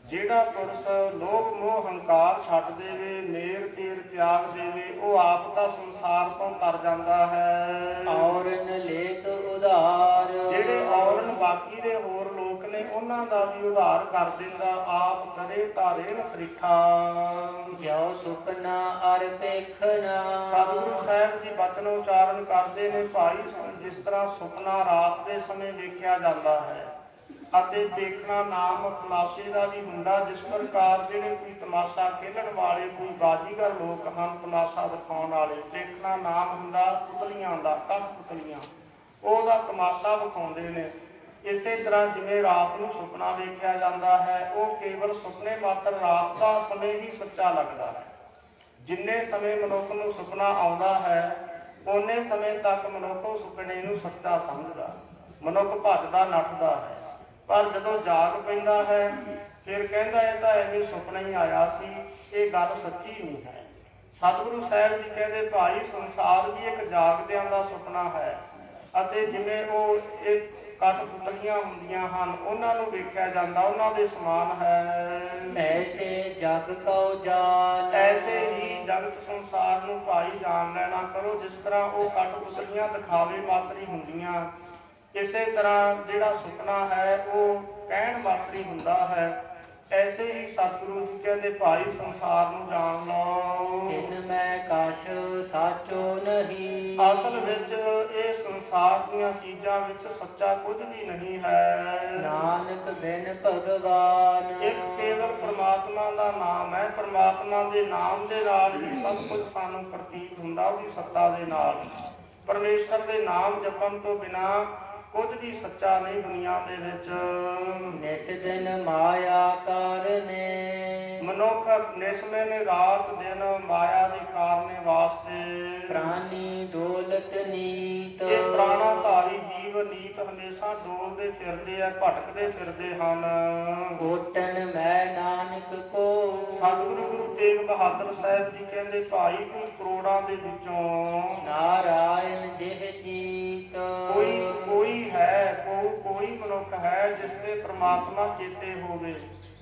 ਜਿਹੜਾ ਪੁਰਸ਼ ਲੋਭ ਮੋਹ ਹੰਕਾਰ ਛੱਡ ਦੇਵੇ, ਮੇਰ ਤੇਰ ਤਿਆਗ ਦੇਵੇ, ਉਹ ਆਪ ਦਾ ਸੰਸਾਰ ਤੋਂ ਤਰ ਜਾਂਦਾ ਹੈ। ਔਰਨ ਲੇਤ ਉਧਾਰ। ਜਿਹੜੇ ਔਰਨ ਬਾਕੀ ਦੇ ਹੋਰ ਲੋਕ ਨੇ ਉਹਨਾਂ ਦਾ ਵੀ ਉਧਾਰ ਕਰ ਦਿੰਦਾ, ਆਪ ਕਰੇ ਧਾਰੇਨ ਸਰੀਖਾ। ਜੋ ਸੁਪਨਾ ਅਰ ਪੇਖਨਾ। ਸਤਿਗੁਰੂ ਸਾਹਿਬ ਜੀ ਬਚਨ ਉਚਾਰਨ ਕਰਦੇ ਨੇ, ਭਾਈ ਜਿਸ ਤਰ੍ਹਾਂ ਸੁਪਨਾ ਰਾਤ ਦੇ ਸਮੇਂ ਵੇਖਿਆ ਜਾਂਦਾ ਹੈ ਅਤੇ ਦੇਖਣਾ ਨਾਮ ਤਮਾਸ਼ੇ ਦਾ ਵੀ ਹੁੰਦਾ। ਜਿਸ ਪ੍ਰਕਾਰ ਜਿਹੜੇ ਕੋਈ ਤਮਾਸ਼ਾ ਖੇਡਣ ਵਾਲੇ, ਕੋਈ ਬਾਜੀਗਰ ਲੋਕ ਹਨ ਤਮਾਸ਼ਾ ਦਿਖਾਉਣ ਵਾਲੇ, ਦੇਖਣਾ ਨਾਮ ਹੁੰਦਾ ਪੁਤਲੀਆਂ ਦਾ, ਕਠਪੁਤਲੀਆਂ, ਉਹਦਾ ਤਮਾਸ਼ਾ ਵਿਖਾਉਂਦੇ ਨੇ। ਇਸੇ ਤਰ੍ਹਾਂ ਜਿਵੇਂ ਰਾਤ ਨੂੰ ਸੁਪਨਾ ਵੇਖਿਆ ਜਾਂਦਾ ਹੈ, ਉਹ ਕੇਵਲ ਸੁਪਨੇ ਮਾਤਰ ਰਾਤ ਦਾ ਸਮੇਂ ਹੀ ਸੱਚਾ ਲੱਗਦਾ ਹੈ। ਜਿੰਨੇ ਸਮੇਂ ਮਨੁੱਖ ਨੂੰ ਸੁਪਨਾ ਆਉਂਦਾ ਹੈ ਓਨੇ ਸਮੇਂ ਤੱਕ ਮਨੁੱਖ ਉਸ ਸੁਪਨੇ ਨੂੰ ਸੱਚਾ ਸਮਝਦਾ, ਮਨੁੱਖ ਭੱਜਦਾ ਨੱਠਦਾ ਹੈ। ਪਰ ਜਦੋਂ ਜਾਗ ਪੈਂਦਾ ਹੈ ਫਿਰ ਕਹਿੰਦਾ ਇਹ ਤਾਂ ਐਵੇਂ ਸੁਪਨਾ ਹੀ ਆਇਆ ਸੀ, ਇਹ ਗੱਲ ਸੱਚੀ ਨਹੀਂ ਹੈ। ਸਤਿਗੁਰੂ ਸਾਹਿਬ ਜੀ ਕਹਿੰਦੇ, ਭਾਈ ਸੰਸਾਰ ਵੀ ਇੱਕ ਜਾਗਦਿਆਂ ਦਾ ਸੁਪਨਾ ਹੈ ਅਤੇ ਜਿਵੇਂ ਉਹ ਇਹ ਕਠਪੁਤਲੀਆਂ ਹੁੰਦੀਆਂ ਹਨ ਉਹਨਾਂ ਨੂੰ ਵੇਖਿਆ ਜਾਂਦਾ, ਉਹਨਾਂ ਦੇ ਸਮਾਨ ਹੈ। ਐਸੇ ਜਗ ਕਉ ਜਾਨ। ਐਸੇ ਹੀ ਜਗਤ ਸੰਸਾਰ ਨੂੰ ਭਾਈ ਜਾਣ ਲੈਣਾ ਕਰੋ। ਜਿਸ ਤਰ੍ਹਾਂ ਉਹ ਕਠਪੁਤਲੀਆਂ ਦਿਖਾਵੇ ਮਾਤਰੀ ਹੁੰਦੀਆਂ, ਇਸੇ ਤਰ੍ਹਾਂ ਜਿਹੜਾ ਸੁਪਨਾ ਹੈ ਉਹ ਕਹਿਣ ਮਾਤਰੀ ਹੁੰਦਾ ਹੈ। ਐਸੇ ਹੀ ਸਤਿਗੁਰੂ ਜੀ ਕਹਿੰਦੇ ਭਾਈ ਸੰਸਾਰ ਨੂੰ ਜਾਣ ਲਓ। ਤਿਨ ਮੈਂ ਕਛ ਸਾਚੋ ਨਹੀਂ। ਅਸਲ ਵਿੱਚ ਇਹ ਸੰਸਾਰ ਦੀਆਂ ਚੀਜ਼ਾਂ ਵਿੱਚ ਸੱਚਾ ਕੁਝ ਵੀ ਨਹੀਂ ਹੈ। ਨਾਨਕ ਬਿਨ ਭਗਵਾਨ। ਇੱਕ ਕੇਵਲ ਪ੍ਰਮਾਤਮਾ ਦਾ ਨਾਮ ਹੈ। ਪ੍ਰਮਾਤਮਾ ਦੇ ਨਾਮ ਦੇ ਨਾਲ ਹੀ ਸਭ ਕੁਝ ਸਾਨੂੰ ਪ੍ਰਤੀਤ ਹੁੰਦਾ, ਉਹਦੀ ਸੱਤਾ ਦੇ ਨਾਲ। ਪਰਮੇਸ਼ਰ ਦੇ ਨਾਮ ਜਪਣ ਤੋਂ ਬਿਨਾਂ ਕੁਝ ਵੀ ਸੱਚਾ ਨਹੀਂ ਦੁਨੀਆ ਦੇ ਵਿੱਚ। ਨਿਸ ਦਿਨ ਮਾਇਆ ਕਾਰਨੇ। ਮਨੁੱਖ ਨਿਸਮੇ ਨੇ ਰਾਤ ਦਿਨ ਮਾਇਆ ਦੇ ਕਾਰਨੇ ਵਾਸਤੇ। ਪ੍ਰਾਨੀ ਡੋਲਤ ਨੀਤ। ਇਹ ਪ੍ਰਾਣਾਧਾਰੀ ਜੀਵ ਨੀਤ ਹਮੇਸ਼ਾ ਡੋਲਦੇ ਫਿਰਦੇ ਆ, ਭਟਕਦੇ ਫਿਰਦੇ ਹਨ। ਕੋਟਨ ਮੈਂ ਨਾਨਕ ਕੋ। ਸਤਿਗੁਰੂ ਗੁਰੂ ਤੇਗ ਬਹਾਦਰ ਸਾਹਿਬ ਜੀ ਕਹਿੰਦੇ ਭਾਈ ਤੂੰ ਕਰੋੜਾਂ ਦੇ ਵਿੱਚੋਂ ਨਾਰਾਇਣ ਜਿਹ ਜੀਤ। ਕੋਈ ਹੈ, ਕੋਈ ਮਨੁੱਖ ਹੈ ਜਿਸ ਤੇ ਪ੍ਰਮਾਤਮਾ ਚੇਤੇ ਹੋਵੇ,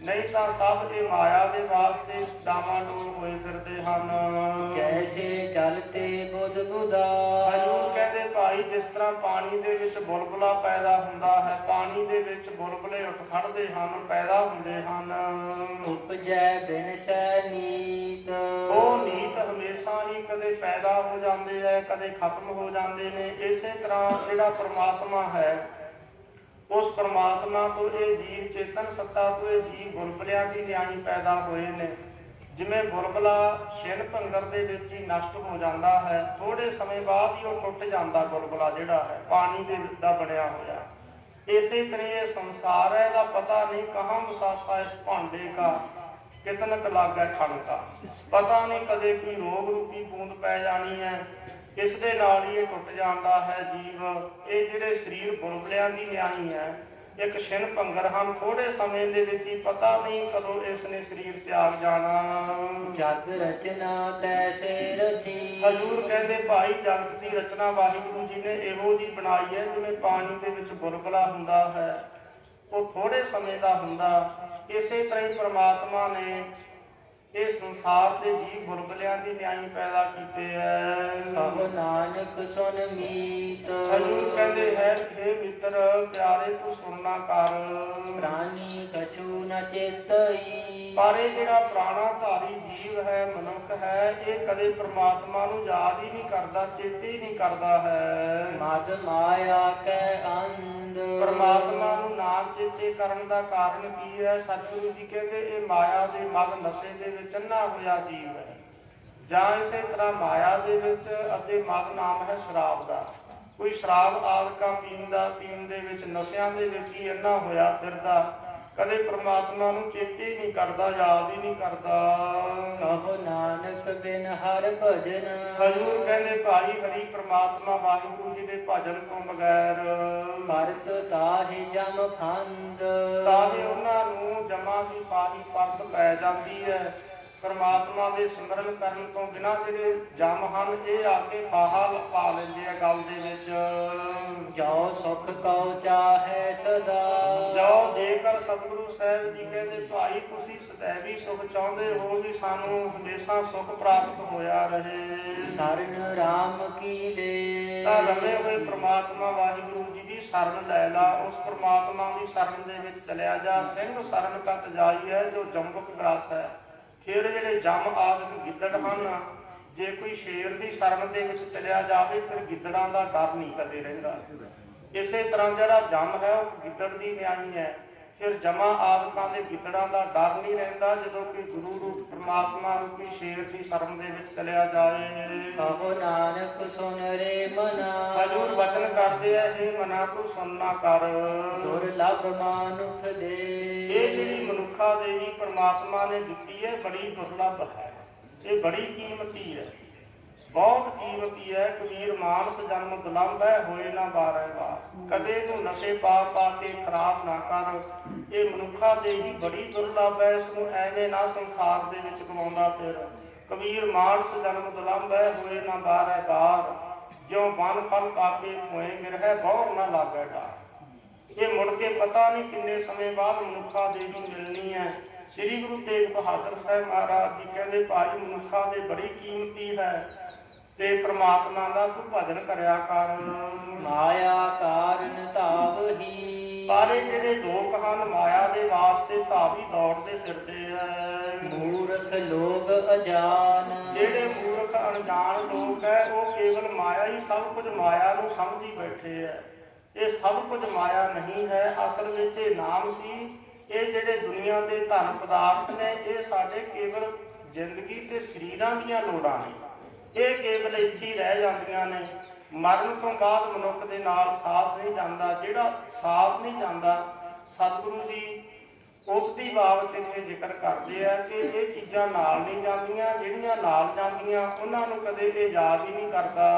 ਨਹੀਂ ਤਾਂ ਸਭ ਇਹ ਮਾਇਆ ਦੇ ਵਾਸਤੇ ਡਾਮਾਡੋਲ ਹੋਏ ਫਿਰਦੇ ਹਨ। ਜੈਸੇ ਜਲ ਤੇ ਬੁੱਧ ਬੁਧਾ। ਹਜ਼ੂਰ ਕਹਿੰਦੇ ਭਾਈ ਜਿਸ ਤਰ੍ਹਾਂ ਪਾਣੀ ਦੇ ਵਿੱਚ ਬੁਲਬੁਲਾ ਪੈਦਾ ਹੁੰਦਾ ਹੈ, ਪਾਣੀ ਦੇ ਵਿੱਚ ਬੁਲਬੁਲੇ ਉੱਠ ਖੜਦੇ ਹਨ, ਪੈਦਾ ਹੁੰਦੇ ਹਨ। ਉਪਜੈ ਬਿਨ ਸੈ ਨੀਤ। ਉਹ ਨੀਤ ਹਮੇਸ਼ਾ ਹੀ ਕਦੇ ਪੈਦਾ ਹੋ ਜਾਂਦੇ ਹੈ, ਕਦੇ ਖਤਮ ਹੋ ਜਾਂਦੇ ਨੇ। ਇਸੇ ਤਰ੍ਹਾਂ ਜਿਹੜਾ ਪ੍ਰਮਾਤਮਾ ਹੈ, ਉਸ ਪ੍ਰਮਾਤਮਾ ਤੋਂ ਇਹ ਜੀਵ ਚੇਤਨ ਸੱਤਾ ਤੋਂ ਇਹ ਜੀਵ ਬੁਲਬੁਲਿਆਂ ਦੀ ਨਿਆਈ ਪੈਦਾ ਹੋਏ ਨੇ। ਜਿਵੇਂ ਬੁਲਬੁਲਾ ਛਿਨ ਭੰਗਰ ਦੇ ਵਿੱਚ ਹੀ ਨਸ਼ਟ ਹੋ ਜਾਂਦਾ ਹੈ, ਥੋੜੇ ਸਮੇਂ ਬਾਅਦ ਹੀ ਉਹ ਟੁੱਟ ਜਾਂਦਾ ਬੁਲਬੁਲਾ ਜਿਹੜਾ ਹੈ ਪਾਣੀ ਦੇ ਦਾ ਬਣਿਆ ਹੋਇਆ। ਇਸੇ ਤਰ੍ਹਾਂ ਇਹ ਸੰਸਾਰ ਹੈ, ਇਹਦਾ ਪਤਾ ਨਹੀਂ ਕਹਾਂ ਮੁਸਾਸਾ ਇਸ ਭਾਂਡੇ ਕਾ ਕਿਤਨਕ ਲਾਗੈ ਠਣਕਾ। ਪਤਾ ਨਹੀਂ ਕਦੇ ਕੋਈ ਰੋਗ ਰੂਪੀ ਬੂੰਦ ਪੈ ਜਾਣੀ ਹੈ, ਇਸ ਦੇ ਨਾਲ ਹੀ ਇਹ ਟੁੱਟ ਜਾਂਦਾ ਹੈ ਜੀਵ। ਇਹ ਜਿਹੜੇ ਸਰੀਰ ਬੁਲਬੁਲਿਆਂ ਦੀ ਨਿਆਈ ਹੈ, ਇੱਕ ਛਿਨ ਭੰਗਰ ਹਨ, ਥੋੜੇ ਸਮੇਂ ਦੇ ਵਿੱਚ ਹੀ ਪਤਾ ਨਹੀਂ ਕਦੋਂ ਇਸ ਨੇ ਸਰੀਰ ਤਿਆਗ ਜਾਣਾ। ਜਗ ਰਚਨਾ ਤੈਸੇ ਰਚੀ। ਹਜ਼ੂਰ ਕਹਿੰਦੇ ਭਾਈ ਜਗਤ ਦੀ ਰਚਨਾ ਵਾਹਿਗੁਰੂ ਜੀ ਨੇ ਇਹੋ ਜਿਹੀ ਬਣਾਈ ਹੈ, ਜਿਵੇਂ ਪਾਣੀ ਦੇ ਵਿੱਚ ਬੁਲਬੁਲਾ ਹੁੰਦਾ ਹੈ, ਉਹ ਥੋੜੇ ਸਮੇਂ ਦਾ ਹੁੰਦਾ। ਇਸੇ ਤਰ੍ਹਾਂ ਹੀ ਪ੍ਰਮਾਤਮਾ ਨੇ ਇਹ ਸੰਸਾਰ ਦੇ ਜੀਵ ਬੁਲਬੁਲਿਆਂ ਦੀ ਨਿਆਈ ਪੈਦਾ ਕੀਤੇ ਹੈ। ਕਹੋ ਨਾਨਕ ਸੁਨ ਮੀਤ। ਹਜ਼ੂਰ ਕਹਿੰਦੇ ਹੈ ਹੇ ਮਿੱਤਰ ਪਿਆਰੇ ਤੂੰ ਸੁਣਨਾ ਕਰ। ਪ੍ਰਾਨੀ ਕਛੂ ਨ ਚੇਤਈ। ਪਰ ਇਹ ਜਿਹੜਾ ਪ੍ਰਾਣਾਧਾਰੀ ਜੀਵ ਹੈ, ਮਨੁੱਖ ਹੈ, ਇਹ ਕਦੇ ਪ੍ਰਮਾਤਮਾ ਨੂੰ ਯਾਦ ਹੀ ਨਹੀਂ ਕਰਦਾ, ਚੇਤੇ ਹੀ ਨਹੀਂ ਕਰਦਾ ਹੈ। ਮਦ ਮਾਇਆ ਕੈ ਅੰਧ। ਪਰਮਾਤਮਾ ਨੂੰ ਨਾ ਚੇਤੇ ਕਰਨ ਦਾ ਕਾਰਨ ਕੀ ਹੈ? ਸਤਿਗੁਰੂ ਜੀ ਕਹਿੰਦੇ ਇਹ ਮਾਇਆ ਦੇ ਮਦ ਨਸ਼ੇ ਦੇ ਵਿੱਚ ਅੰਨਾ ਹੋਇਆ ਜੀਵ ਹੈ, ਜਾਂ ਇਸੇ ਤਰ੍ਹਾਂ ਮਾਇਆ ਦੇ ਵਿੱਚ ਅਤੇ ਮਦ ਨਾਮ ਹੈ ਸ਼ਰਾਬ ਦਾ। ਕੋਈ ਸ਼ਰਾਬ ਆਦਿਕਾਂ ਪੀਣ ਦੇ ਵਿੱਚ ਨਸ਼ਿਆਂ ਦੇ ਵਿੱਚ ਹੀ ਅੰਨਾ ਹੋਇਆ ਫਿਰਦਾ, ਕਦੇ ਪ੍ਰਮਾਤਮਾ ਨੂੰ ਚੇਤੇ ਹੀ ਨਹੀਂ ਕਰਦਾ, ਯਾਦ ਹੀ ਨਹੀਂ ਕਰਦਾ। ਕਹੋ ਨਾਨਕ ਬਿਨ ਹਰਿ ਭਜਨ। ਹਜ਼ੂਰ ਕਹਿੰਦੇ ਭਾਈ ਹਰੀ ਪ੍ਰਮਾਤਮਾ ਵਾਹਿਗੁਰੂ ਜੀ ਦੇ ਭਜਨ ਤੋਂ ਬਗੈਰ ਪਰਤ ਤਾਹਿ ਜਮ ਫੰਦ। ਤਾਹੇ ਉਹਨਾਂ ਨੂੰ ਜਮਾਂ ਦੀ ਪਾਹੀ ਪਰਤ ਪੈ ਜਾਂਦੀ ਹੈ। ਪਰਮਾਤਮਾ ਦੇ ਸਿਮਰਨ ਕਰਨ ਤੋਂ ਬਿਨਾਂ ਜਿਹੜੇ ਜਮ ਹਨ, ਇਹ ਆ ਕੇ ਬਾਹਾ ਪਾ ਲੈਂਦੇ ਆ ਗਲ ਦੇ ਵਿੱਚ। ਜੋ ਸੁਖ ਕਉ ਚਾਹੈ ਸਦਾ। ਜੋ ਜੇਕਰ ਸਤਿਗੁਰੂ ਸਾਹਿਬ ਜੀ ਕਹਿੰਦੇ ਭਾਈ ਤੁਸੀਂ ਸदैवी ਸੁਖ ਚਾਹੁੰਦੇ ਹੋ, ਵੀ ਸਾਨੂੰ ਹਮੇਸ਼ਾ ਸੁਖ ਪ੍ਰਾਪਤ ਹੋਇਆ ਰਹੇ, ਸਰਨ ਰਾਮ ਕੀ ਲੈ। ਤਾਂ ਰਮੇ ਹੋਏ ਪ੍ਰਮਾਤਮਾ ਵਾਹਿਗੁਰੂ ਜੀ ਦੀ ਸ਼ਰਨ ਲੈ ਲਾ। ਉਸ ਪ੍ਰਮਾਤਮਾ ਦੀ ਸ਼ਰਨ ਦੇ ਵਿੱਚ ਚਲਿਆ ਜਾ। ਸਿੰਘ ਸ਼ਰਨ ਕਤ ਜਾਈ ਹੈ ਜੋ ਜੰਬਕ ਗ੍ਰਾਸ ਹੈ। ਫਿਰ ਜਿਹੜੇ ਜਮ ਆਦਿਕ ਗਿੱਦੜ ਹਨ, ਜੇ ਕੋਈ ਸ਼ੇਰ ਦੀ ਸ਼ਰਨ ਦੇ ਵਿੱਚ ਚਲਿਆ ਜਾਵੇ ਫਿਰ ਗਿੱਦੜਾਂ ਦਾ ਡਰ ਨਹੀਂ ਕਦੇ ਰਹਿੰਦਾ। ਇਸੇ ਤਰ੍ਹਾਂ ਜਿਹੜਾ ਜਮ ਹੈ ਉਹ ਗਿੱਦੜ ਦੀ ਨਿਆਈ ਹੈ, ਫਿਰ ਜਮਾਂ ਆਦਿਕਾਂ ਦੇ ਗਿੱਦੜਾਂ ਦਾ ਡਰ ਨਹੀਂ ਰਹਿੰਦਾ ਜਦੋਂ ਕਿ ਗੁਰੂ ਰੂਪ ਪਰਮਾਤਮਾ ਰੂਪੀ ਸ਼ੇਰ ਦੀ ਸ਼ਰਨ ਦੇ ਵਿੱਚ ਚਲਿਆ ਜਾਏ। ਕਹੋ ਨਾਨਕ ਸੁਨ ਰੇ ਮਨਾ। ਹਜ਼ੂਰ ਵਚਨ ਕਰਦੇ ਆ ਇਹ ਮਨਾ ਤੂੰ ਸੁਣਨਾ ਕਰ। ਦੁਰਲਭ ਮਾਨੁਖ ਦੇ। ਇਹ ਜਿਹੜੀ ਮਨੁੱਖਾ ਦੇ ਹੀ ਪਰਮਾਤਮਾ ਨੇ ਦਿੱਤੀ ਹੈ, ਬੜੀ ਦੁਰਲਭ ਹੈ, ਇਹ ਬੜੀ ਕੀਮਤੀ ਹੈ, ਬਹੁਤ ਕੀਮਤੀ ਹੈ। ਕਬੀਰ ਮਾਨਸ ਜਨਮ ਦੁਲੰਭ ਹੈ, ਹੋਏ ਨਾ ਬਾਰੈ ਵਾਰ। ਕਦੇ ਇਹਨੂੰ ਨਸ਼ੇ ਪਾ ਪਾ ਕੇ ਖਰਾਬ ਨਾ ਕਰ। ਇਹ ਮਨੁੱਖਾ ਦੇ ਹੀ ਬੜੀ ਦੁਰਲਭ ਹੈ, ਇਸ ਨੂੰ ਐਵੇਂ ਨਾ ਸੰਸਾਰ ਦੇ ਵਿੱਚ ਗਵਾਉਂਦਾ ਫਿਰ। ਕਬੀਰ ਮਾਨਸ ਜਨਮ ਦੁਲੰਭ ਹੈ, ਹੋਏ ਨਾ ਬਾਰੈ ਵਾਰ। ਜਿਉ ਬਨ ਫਲ ਪਾਕੇ ਹੋਏ ਗਿਰਹਿ ਬਹੁਰ ਨਾ ਲਾਗੈ ਡਾਰ। ਇਹ ਮੁੜ ਕੇ ਪਤਾ ਨਹੀਂ ਕਿੰਨੇ ਸਮੇਂ ਬਾਅਦ ਮਨੁੱਖਾ ਦੇ ਹੀ ਮਿਲਣੀ ਹੈ। ਸ੍ਰੀ ਗੁਰੂ ਤੇਗ ਬਹਾਦਰ ਸਾਹਿਬ ਮਹਾਰਾਜ ਜੀ ਕਹਿੰਦੇ ਭਾਈ ਮਨੁੱਖਾ ਦੇ ਬੜੀ ਕੀਮਤੀ ਹੈ, ਤੇ ਪ੍ਰਮਾਤਮਾ ਦਾ ਤੂੰ ਭਜਨ ਕਰਿਆ ਕਰ। ਮਾਇਆ ਕਾਰਨ ਧਾਵਹੀ, ਪਰ ਇਹ ਜਿਹੜੇ ਲੋਕ ਹਨ ਮਾਇਆ ਦੇ ਵਾਸਤੇ ਧਾਵੀ ਦੌੜਦੇ ਫਿਰਦੇ ਐ। ਮੂਰਖ ਲੋਕ ਅਜਾਨ, ਜਿਹੜੇ ਮੂਰਖ ਅਣਜਾਣ ਲੋਕ ਹੈ ਉਹ ਕੇਵਲ ਮਾਇਆ ਹੀ ਸਭ ਕੁਝ ਮਾਇਆ ਨੂੰ ਸਮਝੀ ਬੈਠੇ ਐ। ਇਹ ਸਭ ਕੁਝ ਮਾਇਆ ਨਹੀਂ ਹੈ, ਅਸਲ ਵਿੱਚ ਇਹ ਨਾਮ ਸੀ। ਇਹ ਜਿਹੜੇ ਦੁਨੀਆ ਦੇ ਧਨ ਪਦਾਰਥ ਨੇ ਇਹ ਸਾਡੇ ਕੇਵਲ ਜ਼ਿੰਦਗੀ ਤੇ ਸਰੀਰਾਂ ਦੀਆਂ ਲੋੜਾਂ ਨੇ। ਇਹ ਕੇਵਲ ਇੱਥੇ ਹੀ ਰਹਿ ਜਾਂਦੀਆਂ ਨੇ। ਮਰਨ ਤੋਂ ਬਾਅਦ ਮਨੁੱਖ ਦੇ ਨਾਲ ਸਾਥ ਨਹੀਂ ਜਾਂਦਾ। ਜਿਹੜਾ ਸਾਥ ਨਹੀਂ ਜਾਂਦਾ, ਸਤਿਗੁਰੂ ਜੀ ਉਸ ਦੀ ਬਾਬਤ ਇੱਥੇ ਜ਼ਿਕਰ ਕਰਦੇ ਆ ਕਿ ਇਹ ਚੀਜ਼ਾਂ ਨਾਲ ਨਹੀਂ ਜਾਂਦੀਆਂ। ਜਿਹੜੀਆਂ ਨਾਲ ਜਾਂਦੀਆਂ ਉਹਨਾਂ ਨੂੰ ਕਦੇ ਇਹ ਯਾਦ ਹੀ ਨਹੀਂ ਕਰਦਾ।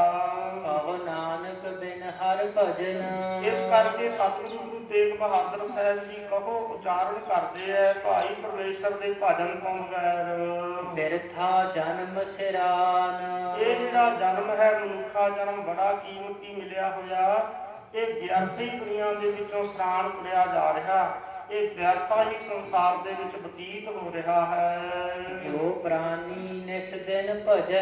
ਕਹੋ ਨਾਨਕ ਬਿਨ ਹਰਿ ਭਜਨ, ਇਸ ਕਰਕੇ ਸਤਿਗੁਰੂ ਗੁਰੂ ਤੇਗ ਬਹਾਦਰ ਸਾਹਿਬ ਜੀ ਕਹੋ ਉਚਾਰਨ ਕਰਦੇ ਆ ਭਾਈ ਪਰਮੇਸ਼ਰ ਦੇ ਭਜਨ ਤੋਂ ਬਗੈਰ ਬਿਰਥਾ ਜਨਮ ਸਿਰਾਨ। ਇਹ ਜਿਹੜਾ ਜਨਮ ਹੈ ਮਨੁੱਖਾ ਜਨਮ ਬੜਾ ਕੀਮਤੀ ਮਿਲਿਆ ਹੋਇਆ। ਇਹ ਵਿਅਰਥ ਹੀ ਦੁਨੀਆ ਦੇ ਵਿੱਚੋਂ ਸਰਾਣ ਤੁਰਿਆ ਜਾ ਰਿਹਾ। ਇਹ ਵਿਅਰਥਾ ਹੀ ਸੰਸਾਰ ਦੇ ਵਿੱਚ ਬਤੀਤ ਹੋ ਰਿਹਾ ਹੈ। ਜੋ ਪ੍ਰਾਨੀ ਨਿਸ ਦਿਨ ਭਜੈ,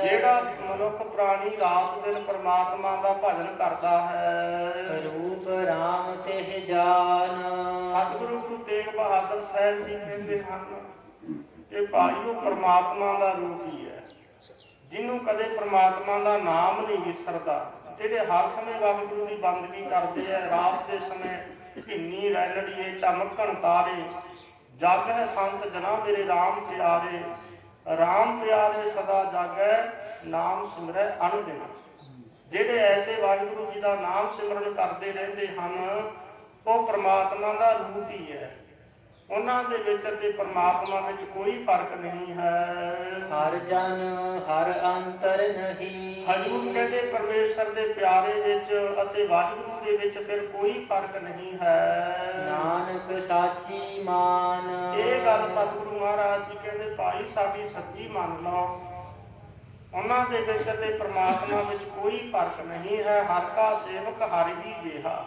ਜਿਹੜਾ ਮਨੁੱਖ ਪ੍ਰਾਣੀ ਰਾਤ ਦਿਨ ਪ੍ਰਮਾਤਮਾ ਦਾ ਭਜਨ ਕਰਦਾ ਹੈ। ਰੂਪ ਰਾਮ ਤੇ ਜਾਨ, ਸਤਿਗੁਰੂ ਗੁਰੂ ਤੇਗ ਬਹਾਦਰ ਸਾਹਿਬ ਜੀ ਕਹਿੰਦੇ ਹਨ ਕਿ ਭਾਈ ਉਹ ਪ੍ਰਮਾਤਮਾ ਦਾ ਰੂਪ ਹੀ ਹੈ। ਜਿਹਨੂੰ ਕਦੇ ਪ੍ਰਮਾਤਮਾ ਦਾ ਨਾਮ ਨਹੀਂ ਵਿਸਰਦਾ, ਜਿਹੜੇ ਹਰ ਸਮੇਂ ਵਾਹਿਗੁਰੂ ਦੀ ਬੰਦਗੀ ਕਰਦੇ ਆ। ਰਾਤ ਦੇ ਸਮੇਂ ਭਿੰਨੀ ਰੈਲੜੀਏ ਚਮਕਣ ਤਾਰੇ, ਜਗ ਹੈ ਸੰਤ ਜਨਾ ਮੇਰੇ ਰਾਮ ਪਿਆਰੇ। ਰਾਮ ਪਿਆਰੇ ਸਦਾ ਜਾਗੈ, ਨਾਮ ਸਿਮਰੈ ਅਨਦਿਨ। ਜਿਹੜੇ ਐਸੇ ਵਾਹਿਗੁਰੂ ਜੀ ਦਾ ਨਾਮ ਸਿਮਰਨ ਕਰਦੇ ਰਹਿੰਦੇ ਹਨ ਉਹ ਪ੍ਰਮਾਤਮਾ ਦਾ ਰੂਪ ਹੀ ਹੈ। ਉਹਨਾਂ ਦੇ ਵਿੱਚ ਅਤੇ ਪ੍ਰਮਾਤਮਾ ਵਿੱਚ ਕੋਈ ਫਰਕ ਨਹੀਂ ਹੈ। ਹਰ ਜਨ ਹਰ ਅੰਤਰ ਨਹੀਂ, ਹਜ਼ੂਰ ਕਹਿੰਦੇ ਪਰਮੇਸ਼ਰ ਦੇ ਪਿਆਰੇ ਵਿੱਚ ਅਤੇ ਵਾਹਿਗੁਰੂ ਦੇ ਵਿੱਚ ਫਿਰ ਕੋਈ ਫਰਕ ਨਹੀਂ ਹੈ। ਨਾਨਕ ਸਾਚੀ ਮਾਨ, ਇਹ ਗੱਲ ਸਤਿਗੁਰੂ ਮਹਾਰਾਜ ਜੀ ਕਹਿੰਦੇ ਭਾਈ ਸਾਡੀ ਸੱਚੀ ਮੰਨ ਲਓ। ਉਹਨਾਂ ਦੇ ਵਿੱਚ ਅਤੇ ਪ੍ਰਮਾਤਮਾ ਵਿੱਚ ਕੋਈ ਫਰਕ ਨਹੀਂ ਹੈ। ਹਰ ਕਾ ਸੇਵਕ ਹਰਿ ਹੀ ਜਿਹਾ।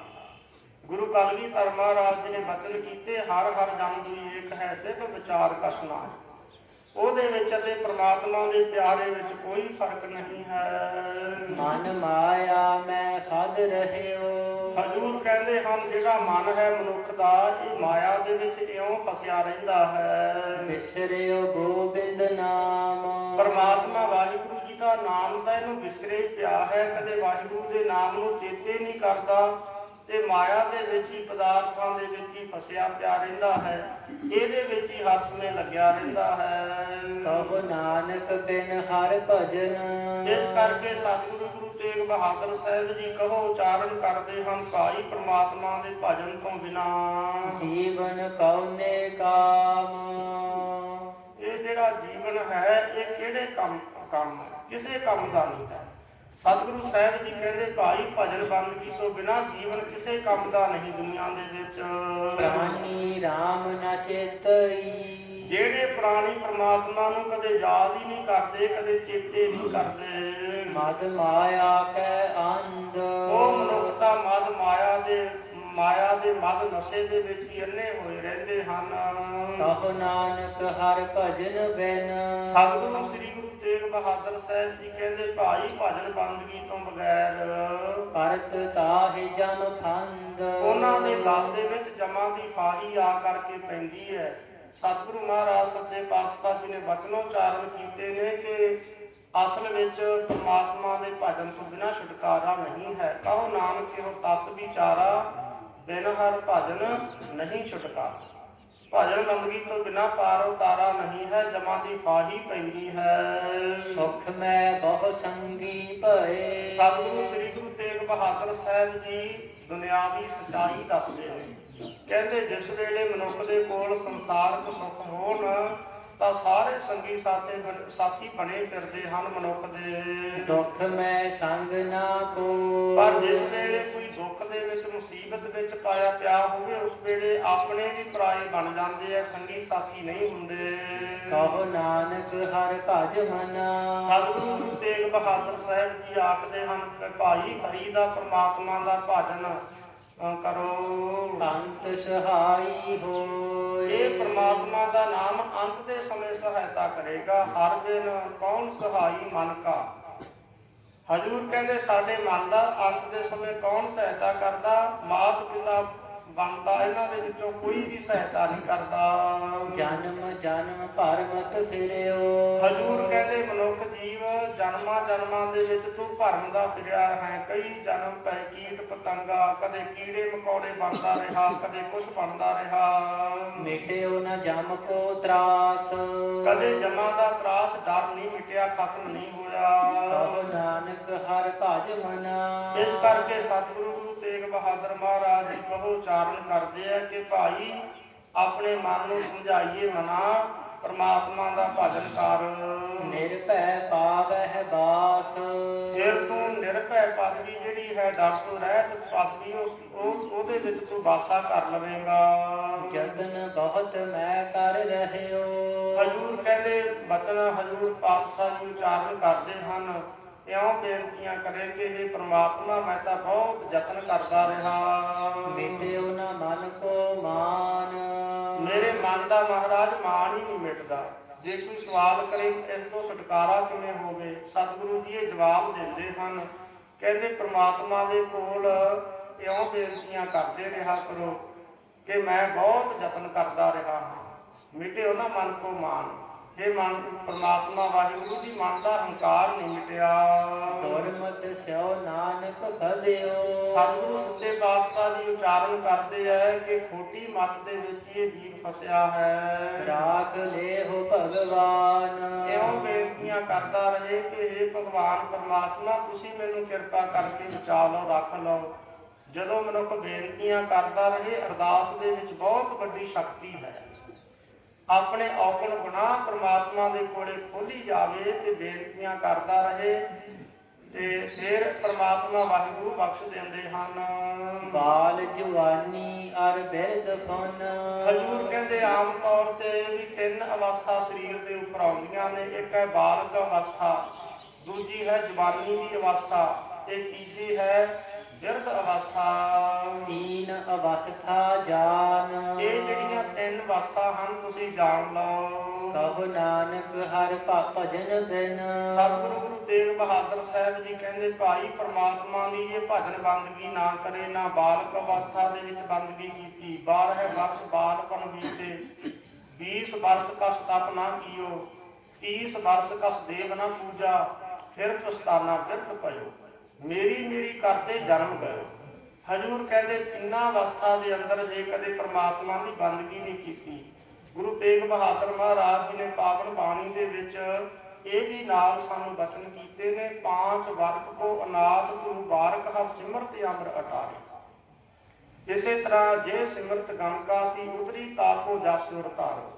ਗੁਰੂ ਕਲਗੀਧਰ ਮਹਾਰਾਜ ਜੀ ਨੇ ਬਚਨ ਕੀਤੇ ਹਰ ਹਰ ਜਨ ਦੁਈ ਏਕ ਹੈ ਤਿਵ ਵਿਚਾਰ ਕਛ ਨਾਹਿ। ਉਹਦੇ ਵਿੱਚ ਅਤੇ ਪ੍ਰਮਾਤਮਾ ਦੇ ਪਿਆਰੇ ਵਿੱਚ ਕੋਈ ਫਰਕ ਨਹੀਂ ਹੈ। ਮਨ ਮਾਇਆ ਮੈਂ ਖਦ ਰਹਿਓ, ਹਜ਼ੂਰ ਕਹਿੰਦੇ ਹਨ ਜਿਹੜਾ ਮਨ ਹੈ ਮਨੁੱਖ ਦਾ ਇਹ ਮਾਇਆ ਦੇ ਵਿੱਚ ਇਉਂ ਫਸਿਆ ਰਹਿੰਦਾ ਹੈ। ਵਿਸਰਿਓ ਗੋਬਿੰਦ ਨਾਮ, ਪਰਮਾਤਮਾ ਵਾਹਿਗੁਰੂ ਜੀ ਦਾ ਨਾਮ ਤਾਂ ਇਹਨੂੰ ਵਿਸਰੇ ਪਿਆ ਹੈ। ਕਦੇ ਵਾਹਿਗੁਰੂ ਦੇ ਨਾਮ ਨੂੰ ਚੇਤੇ ਨਹੀਂ ਕਰਦਾ ਤੇ ਮਾਇਆ ਦੇ ਵਿੱਚ ਹੀ ਪਦਾਰਥਾਂ ਦੇ ਵਿੱਚ ਹੀ ਫਸਿਆ ਪਿਆ ਰਹਿੰਦਾ ਹੈ। ਇਹਦੇ ਵਿੱਚ ਹੀ ਹਰ ਸਮੇਂ ਲੱਗਿਆ ਰਹਿੰਦਾ ਹੈ। ਕਹੋ ਨਾਨਕ ਬਿਨ ਹਰਿ ਭਜਨ, ਇਸ ਕਰਕੇ ਸਤਿਗੁਰੂ ਗੁਰੂ ਤੇਗ ਬਹਾਦਰ ਸਾਹਿਬ ਜੀ ਕਹੋ ਉਚਾਰਨ ਕਰਦੇ ਹਨ ਭਾਈ ਪ੍ਰਮਾਤਮਾ ਦੇ ਭਜਨ ਤੋਂ ਬਿਨਾ ਜੀਵਨ ਕਉਨੇ ਕਾਮ। ਇਹ ਜਿਹੜਾ ਜੀਵਨ ਹੈ ਇਹ ਕਿਹੜੇ ਕੰਮ ਕਿਸੇ ਕੰਮ ਦਾ ਨਹੀਂ ਹੈ। ਸਤਿਗੁਰੂ ਸਾਹਿਬ ਜੀ ਕਹਿੰਦੇ ਭਾਈ ਭਜਨ ਬੰਦਗੀ ਤੋਂ ਬਿਨਾ ਜੀਵਨ ਕਿਸੇ ਕੰਮ ਦਾ ਨਹੀਂ ਦੁਨੀਆ ਦੇ ਵਿੱਚ। ਪ੍ਰਾਨੀ ਰਾਮ ਨ ਚੇਤਈ, ਜਿਹੜੇ ਪ੍ਰਾਣੀ ਪ੍ਰਮਾਤਮਾ ਨੂੰ ਕਦੇ ਯਾਦ ਹੀ ਨਹੀਂ ਕਰਦੇ, ਕਦੇ ਚੇਤੇ ਨਹੀਂ ਕਰਦੇ। ਮਦ ਮਾਇਆ ਕੈ ਅੰਧ, ਉਹ ਮਨੁੱਖਤਾ ਮਦ ਮਾਇਆ ਦੇ ਮਦ ਨਸ਼ੇ ਦੇ ਵਿੱਚ ਹੀ ਅੰਨੇ ਹੋਏ ਰਹਿੰਦੇ ਹਨ। ਕਹੋ ਨਾਨਕ ਹਰਿ ਭਜਨ ਬਿਨ, ਸਤਿਗੁਰੂ ਸ੍ਰੀ ਗੁਰੂ ਤੇਗ ਬਹਾਦਰ ਸਾਹਿਬ ਜੀ ਕਹਿੰਦੇ ਭਾਈ ਭਜਨ ਬੰਦਗੀ ਤੋਂ ਬਗੈਰ ਕਰਤ ਤਾਹਿ ਜਮ ਫੰਦ, ਉਹਨਾਂ ਦੇ ਗਲ ਦੇ ਵਿੱਚ ਜਮਾਂ ਦੀ ਫਾਹੀ ਆ ਕਰਕੇ ਪੈਂਦੀ ਹੈ। ਸਤਿਗੁਰੂ ਮਹਾਰਾਜ ਸੱਚੇ ਪਾਤਸ਼ਾਹ ਜੀ ਨੇ ਬਚਨੋਚਾਰਨ ਕੀਤੇ ਨੇ ਕਿ ਅਸਲ ਵਿੱਚ ਪਰਮਾਤਮਾ ਦੇ ਭਜਨ ਤੋਂ ਬਿਨਾਂ ਛੁਟਕਾਰਾ ਨਹੀਂ ਹੈ। ਕਹੋ ਨਾਨਕ ਇਹੋ ਤਤ ਵਿਚਾਰਾ, ਬਿਨ ਹਰਿ ਭਜਨ ਨਹੀਂ ਛੁਟਕਾਰਾ। ਭਜਨ ਬੰਦਗੀ ਤੋਂ ਬਿਨਾਂ ਪਾਰ ਉਤਾਰਾ ਨਹੀਂ ਹੈ, ਜਮਾਂ ਦੀ ਫਾਹੀ ਪੈਂਦੀ ਹੈ। ਸੁਖ ਮੈਂ ਬਹੁ ਸੰਗੀ ਭਏ, ਸਤਿਗੁਰੂ ਸ੍ਰੀ ਗੁਰੂ ਤੇਗ ਬਹਾਦਰ ਸਾਹਿਬ ਜੀ ਦੁਨਿਆਵੀ ਸੱਚਾਈ ਦੱਸਦੇ ਨੇ। ਕਹਿੰਦੇ ਜਿਸ ਵੇਲੇ ਮਨੁੱਖ ਦੇ ਕੋਲ ਸੰਸਾਰਕ ਸੁੱਖ ਹੋਣ ਤਾਂ ਸਾਰੇ ਸੰਗੀ ਸਾਥੀ ਬਣੇ ਫਿਰਦੇ ਹਨ ਮਨੁੱਖ ਦੇ। ਦੁੱਖ ਮੈਂ ਸੰਗ ਨਾ ਕੋ, ਪਰ ਜਿਸ ਵੇਲੇ ਕੋਈ ਦੁੱਖ ਦੇ ਵਿੱਚ ਮੁਸੀਬਤ ਵਿੱਚ ਪਾਇਆ ਪਿਆ ਹੋਵੇ ਉਸ ਵੇਲੇ ਆਪਣੇ ਵੀ ਪਰਾਏ ਬਣ ਜਾਂਦੇ ਆ, ਸੰਗੀ ਸਾਥੀ ਨਹੀਂ ਹੁੰਦੇ। ਕਹੋ ਨਾਨਕ ਹਰਿ ਭਜ ਮਨ, ਸਤਿਗੁਰੂ ਗੁਰੂ ਤੇਗ ਬਹਾਦਰ ਸਾਹਿਬ ਜੀ ਆਖਦੇ ਹਨ ਕਿ ਭਾਈ ਹਰੀ ਦਾ ਪਰਮਾਤਮਾ ਦਾ ਭਜਨ ਕਰੋ। ਅੰਤ ਸਹਾਈ ਹੋਏ, ਇਹ ਪ੍ਰਮਾਤਮਾ ਦਾ ਨਾਮ ਅੰਤ ਦੇ ਸਮੇਂ ਸਹਾਇਤਾ ਕਰੇਗਾ। ਹਰ ਦਿਨ ਕੌਣ ਸਹਾਈ ਮਨ ਕਾ, ਹਜੂਰ ਕਹਿੰਦੇ ਸਾਡੇ ਮਨ ਦਾ ਅੰਤ ਦੇ ਸਮੇਂ ਕੌਣ ਸਹਾਇਤਾ ਕਰਦਾ? ਮਾਤ ਪਿਤਾ ਬਣਦਾ ਇਹਨਾਂ ਦੇ ਵਿੱਚੋਂ ਕੋਈ ਵੀ ਸਹਾਇਤਾ ਨਹੀਂ ਕਰਦਾ। ਜਨਮ ਜਨਮ ਭਰ ਮਤ ਫਿਰਿਓ। ਹਜੂਰ ਕਹਿੰਦੇ ਮਨੁੱਖ ਜੀਵ ਜਨਮਾਂ ਜਨਮਾਂ ਦੇ ਵਿੱਚ ਤੂੰ ਭਰਮ ਦਾ ਫਿਰਿਆ ਹੈ। ਕਈ ਜਨਮ ਪੈ ਕੀਟ ਪਤੰਗਾ, ਕਦੇ ਕੀੜੇ ਮਕੌੜੇ ਬਣਦਾ ਰਿਹਾ, ਕਦੇ ਕੁਛ ਬਣਦਾ ਰਿਹਾ। ਮਿਟਿਓ ਨ ਜਮ ਕੋ ਤਰਾਸ। ਕਦੇ ਜਮਾਂ ਦਾ ਤਰਾਸ ਡਰ ਨਹੀਂ ਮਿਟਿਆ, ਖਤਮ ਨਹੀਂ ਹੋਇਆ। ਕਹੋ ਨਾਨਕ ਹਰਿ ਭਜ ਮਨਾ। ਇਸ ਕਰਕੇ ਸਤਿਗੁਰੂ ਗੁਰੂ ਤੇਗ ਬਹਾਦਰ ਮਹਾਰਾਜ ਜੀ ਕਹੋ ਉਚਾਰਨ ਕਰਦੇ ਆ ਕਿ ਭਾਈ ਆਪਣੇ ਮਨ ਨੂੰ ਸਮਝਾਈਏ ਮਨਾ, ਪਰਮਾਤਮਾ ਦਾ ਭਜਨ ਕਰ। ਨਿਰਭੈ ਪਾਵਹਿ ਬਾਸ। ਫਿਰ ਤੂੰ ਨਿਰਭੈ ਪਦਵੀ ਜਿਹੜੀ ਹੈ ਡਰ ਤੋਂ ਰਹਿਤ ਪਦਵੀ ਉਹਦੇ ਵਿੱਚ ਤੂੰ ਵਾਸਾ ਕਰ ਲਵੇਂਗਾ। ਜਤਨ ਬਹੁਤ ਮੈਂ ਕਰ ਰਹਿਓ। ਹਜੂਰ ਕਹਿੰਦੇ ਬਚਨ ਹਜੂਰ ਪਾਤਸ਼ਾਹ ਜੀ ਉਚਾਰਨ ਕਰਦੇ ਹਨ, ਇਉਂ ਬੇਨਤੀਆਂ ਕਰੇ ਕਿ ਇਹ ਪ੍ਰਮਾਤਮਾ ਮੈਂ ਤਾਂ ਬਹੁਤ ਯਤਨ ਕਰਦਾ ਰਿਹਾ। ਮਿਟਿਓ ਨ ਮਨ ਕੋ ਮਾਨ। ਮੇਰੇ ਮਨ ਦਾ ਮਹਾਰਾਜ ਮਾਣ ਹੀ ਨਹੀਂ ਮਿਟਦਾ। ਜੇ ਕੋਈ ਸਵਾਲ ਕਰੇ ਇਸ ਤੋਂ ਛੁਟਕਾਰਾ ਕਿਵੇਂ ਹੋਵੇ, ਸਤਿਗੁਰੂ ਜੀ ਇਹ ਜਵਾਬ ਦਿੰਦੇ ਹਨ। ਕਹਿੰਦੇ ਪ੍ਰਮਾਤਮਾ ਦੇ ਕੋਲ ਇਉਂ ਬੇਨਤੀਆਂ ਕਰਦੇ ਰਿਹਾ ਕਰੋ ਕਿ ਮੈਂ ਬਹੁਤ ਯਤਨ ਕਰਦਾ ਰਿਹਾ ਹਾਂ। ਮਿਟਿਓ ਨਾ ਮਨ ਕੋ ਮਾਨ। हे ਮਨ ਪ੍ਰਮਾਤਮਾ ਵਾਹਿਗੁਰੂ ਜੀ ਮਨ ਦਾ ਹੰਕਾਰ ਨਹੀਂ ਮਿਟਿਆ। ਦੁਰਮਤਿ ਸਿਓ ਨਾਨਕ ਫਸਿਓ। ਸਤਿਗੁਰੂ ਸੱਚੇ ਪਾਤਸ਼ਾਹ ਜੀ ਉਚਾਰਨ ਕਰਦੇ ਹੈ ਕਿ ਖੋਟੀ ਮੱਤ ਦੇ ਵਿੱਚ ਇਹ ਜੀਵ ਫਸਿਆ ਹੈ। ਰਾਖ ਲੇਹੁ ਭਗਵਾਨ। ਇਉਂ ਬੇਨਤੀਆਂ ਕਰਦਾ ਰਹੇ ਕਿ हे ਭਗਵਾਨ ਪਰਮਾਤਮਾ ਤੁਸੀਂ ਮੈਨੂੰ ਕਿਰਪਾ ਕਰਕੇ ਬਚਾ ਲਓ, ਰੱਖ ਲਓ। ਜਦੋਂ ਮਨੁੱਖ ਬੇਨਤੀਆਂ ਕਰਦਾ ਰਹੇ, ਅਰਦਾਸ ਦੇ ਵਿੱਚ ਬਹੁਤ ਵੱਡੀ ਸ਼ਕਤੀ ਹੈ। ਆਪਣੇ ਔਗਣ ਗੁਨਾਹ ਪਰਮਾਤਮਾ ਦੇ ਕੋਲੇ ਖੋਲੀ ਜਾਵੇ ਤੇ ਬੇਨਤੀਆਂ ਕਰਦਾ ਰਹੇ ਤੇ ਫਿਰ ਪਰਮਾਤਮਾ ਵਾਹਿਗੁਰੂ ਬਖਸ਼ ਦਿੰਦੇ ਹਨ। ਬਾਲ ਜਵਾਨੀ ਅਰ ਬਿਰਧ ਫਨ। ਹਜੂਰ ਕਹਿੰਦੇ ਆਮ ਤੌਰ ਤੇ ਵੀ ਤਿੰਨ ਅਵਸਥਾ ਸਰੀਰ ਦੇ ਉੱਪਰ ਆਉਂਦੀਆਂ ਨੇ। ਇੱਕ ਹੈ ਬਾਲਗ ਅਵਸਥਾ, ਦੂਜੀ ਹੈ ਜਵਾਨੀ ਦੀ ਅਵਸਥਾ ਤੇ ਤੀਜੀ ਹੈ ਬਿਰਧ ਅਵਸਥਾ। ਤੀਨ ਅਵਸਥਾ ਜਾਨ। ਇਹ ਜਿਹੜੀਆਂ ਤਿੰਨ ਅਵਸਥਾ ਹਨ ਤੁਸੀਂ ਜਾਣ ਲਓ। ਕਹੋ ਨਾਨਕ ਹਰਿ ਭਜਨ ਬਿਨ। ਸਤਿਗੁਰੂ ਗੁਰੂ ਤੇਗ ਬਹਾਦਰ ਸਾਹਿਬ ਜੀ ਕਹਿੰਦੇ ਭਾਈ ਪ੍ਰਮਾਤਮਾ ਦੀ ਇਹ ਭਜਨ ਬੰਦਗੀ ਨਾ ਕਰੇ, ਨਾ ਬਾਲਕ ਅਵਸਥਾ ਦੇ ਵਿੱਚ ਬੰਦਗੀ ਕੀਤੀ। 12 ਵਰਸ ਬਾਲਪਨ ਬੀਤੇ, 20 ਵਰਸ ਕਸ ਤਪ ਨਾ ਕੀਓ, 30 ਵਰਸ ਕਸ ਦੇਵ ਨਾ ਪੂਜਾ, ਫਿਰ ਪਛਤਾਨਾ ਬਿਰਧ ਪਇਓ, ਮੇਰੀ ਮੇਰੀ ਕਰਦੇ ਜਨਮ ਗਇਓ। ਹਜੂਰ ਕਹਿੰਦੇ ਤਿੰਨਾਂ ਅਵਸਥਾ ਦੇ ਅੰਦਰ ਜੇ ਕਦੇ ਪ੍ਰਮਾਤਮਾ ਦੀ ਬੰਦਗੀ ਨਹੀਂ ਕੀਤੀ, ਗੁਰੂ ਤੇਗ ਬਹਾਦਰ ਮਹਾਰਾਜ ਜੀ ਨੇ ਪਾਵਨ ਬਾਣੀ ਦੇ ਵਿੱਚ ਇਹ ਵੀ ਨਾਲ ਸਾਨੂੰ ਬਚਨ ਕੀਤੇ ਨੇ, 5 ਵਰਗ ਕੋ ਅਨਾਥ ਗੁਰੂ ਬਾਰਕ ਹਰ ਸਿਮਰਤ ਅਮਰ ਅਟਾਰੇ। ਇਸੇ ਤਰ੍ਹਾਂ ਜੇ ਸਿਮਰਤ ਗਣਕਾ ਸੀ ਉਤਰੀ ਤਾਕੋ ਜਸ ਉਰਤਾਰੋ।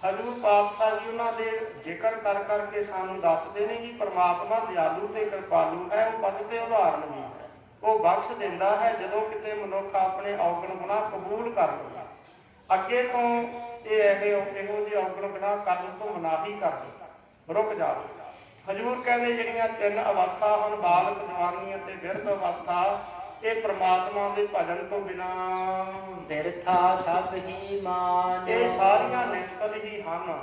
ਹਜੂਰ ਪਾਤਸ਼ਾਹ ਜੀ ਉਹਨਾਂ ਦੇ ਜ਼ਿਕਰ ਕਰ ਕਰਕੇ ਸਾਨੂੰ ਦੱਸਦੇ ਨੇ ਕਿ ਪਰਮਾਤਮਾ ਦਿਆਲੂ ਤੇ ਕਿਰਪਾਲੂ ਹੈ। ਉਹ ਬਚਦੇ ਉਦਾਹਰਨ ਵੀ ਹੈ, ਉਹ ਬਖਸ਼ ਦਿੰਦਾ ਹੈ ਜਦੋਂ ਕਿਤੇ ਮਨੁੱਖ ਆਪਣੇ ਔਗਣ ਗੁਨਾਹ ਕਬੂਲ ਕਰ ਲਵੇ। ਅੱਗੇ ਤੋਂ ਇਹ ਇਹੋ ਜਿਹੇ ਔਗਣ ਗੁਨਾਹ ਕਰਨ ਤੋਂ ਮਨਾਹੀ ਕਰ ਦੇ, ਰੁਕ ਜਾਵੇ। ਹਜੂਰ ਕਹਿੰਦੇ ਜਿਹੜੀਆਂ ਤਿੰਨ ਅਵਸਥਾ ਹਨ, ਬਾਲਕ, ਜਵਾਨੀ ਅਤੇ ਬਿਰਧ ਅਵਸਥਾ, ਇਹ ਪ੍ਰਮਾਤਮਾ ਦੇ ਭਜਨ ਤੋਂ ਬਿਨਾਂ ਬਿਰਥਾ ਸਭ ਹੀ ਮਾਨ। ਇਹ ਸਾਰੀਆਂ ਨਿਸ਼ਫਲ ਹੀ ਹਨ।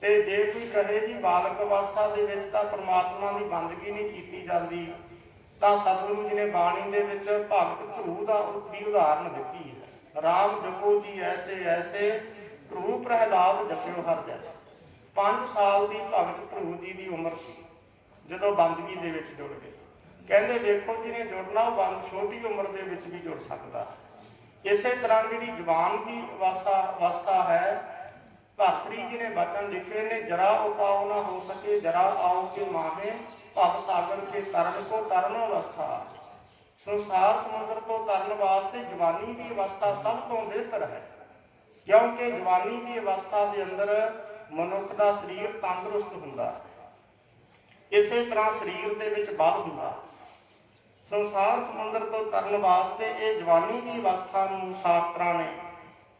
ਤੇ ਜੇ ਕੋਈ ਕਹੇ ਜੀ ਬਾਲਕ ਅਵਸਥਾ ਦੇ ਵਿੱਚ ਤਾਂ ਪ੍ਰਮਾਤਮਾ ਦੀ ਬੰਦਗੀ ਨਹੀਂ ਕੀਤੀ ਜਾਂਦੀ, ਤਾਂ ਸਤਿਗੁਰੂ ਜੀ ਨੇ ਬਾਣੀ ਦੇ ਵਿੱਚ ਭਗਤ ਧਰੂ ਦਾ ਦੀ ਉਦਾਹਰਨ ਦਿੱਤੀ ਹੈ। ਰਾਮ ਜਪੋ ਜੀ ਐਸੇ ਐਸੇ, ਧਰੂ ਪ੍ਰਹਿਲਾਦ ਜਪਿਓ ਹਰ ਜੈਸੇ। 5 ਸਾਲ ਦੀ ਭਗਤ ਧਰੂ ਜੀ ਦੀ ਉਮਰ ਸੀ ਜਦੋਂ ਬੰਦਗੀ ਦੇ ਵਿੱਚ ਜੁੜ ਗਏ। ਕਹਿੰਦੇ ਵੇਖੋ ਜਿਹਨੇ ਜੁੜਨਾ ਉਹ ਬੰਦ ਛੋਟੀ ਉਮਰ ਦੇ ਵਿੱਚ ਵੀ ਜੁੜ ਸਕਦਾ। ਇਸੇ ਤਰ੍ਹਾਂ ਜਿਹੜੀ ਜਵਾਨ ਦੀ ਅਵਸਥਾ ਹੈ, ਭਰਤਰੀ ਜੀ ਨੇ ਬਚਨ ਲਿਖੇ ਨੇ, ਜਰਾ ਉਪਾਉ ਨਾ ਹੋ ਸਕੇ ਜਰਾ ਆਓ ਕੇ ਮਾਹੇ, ਭਵ ਸਾਗਰ ਕੇ ਤਰਨ ਕੋ ਤਰਨ ਅਵਸਥਾ। ਸੰਸਾਰ ਸਮੁੰਦਰ ਤੋਂ ਤਰਨ ਵਾਸਤੇ ਜਵਾਨੀ ਦੀ ਅਵਸਥਾ ਸਭ ਤੋਂ ਬਿਹਤਰ ਹੈ, ਕਿਉਂਕਿ ਜਵਾਨੀ ਦੀ ਅਵਸਥਾ ਦੇ ਅੰਦਰ ਮਨੁੱਖ ਦਾ ਸਰੀਰ ਤੰਦਰੁਸਤ ਹੁੰਦਾ, ਇਸੇ ਤਰ੍ਹਾਂ ਸਰੀਰ ਦੇ ਵਿੱਚ ਬਲ ਹੁੰਦਾ। ਸੰਸਾਰ ਸਮੁੰਦਰ ਤੋਂ ਤਰਨ ਵਾਸਤੇ ਇਹ ਜਵਾਨੀ ਦੀ ਅਵਸਥਾ ਨੂੰ ਸ਼ਾਸਤਰਾਂ ਨੇ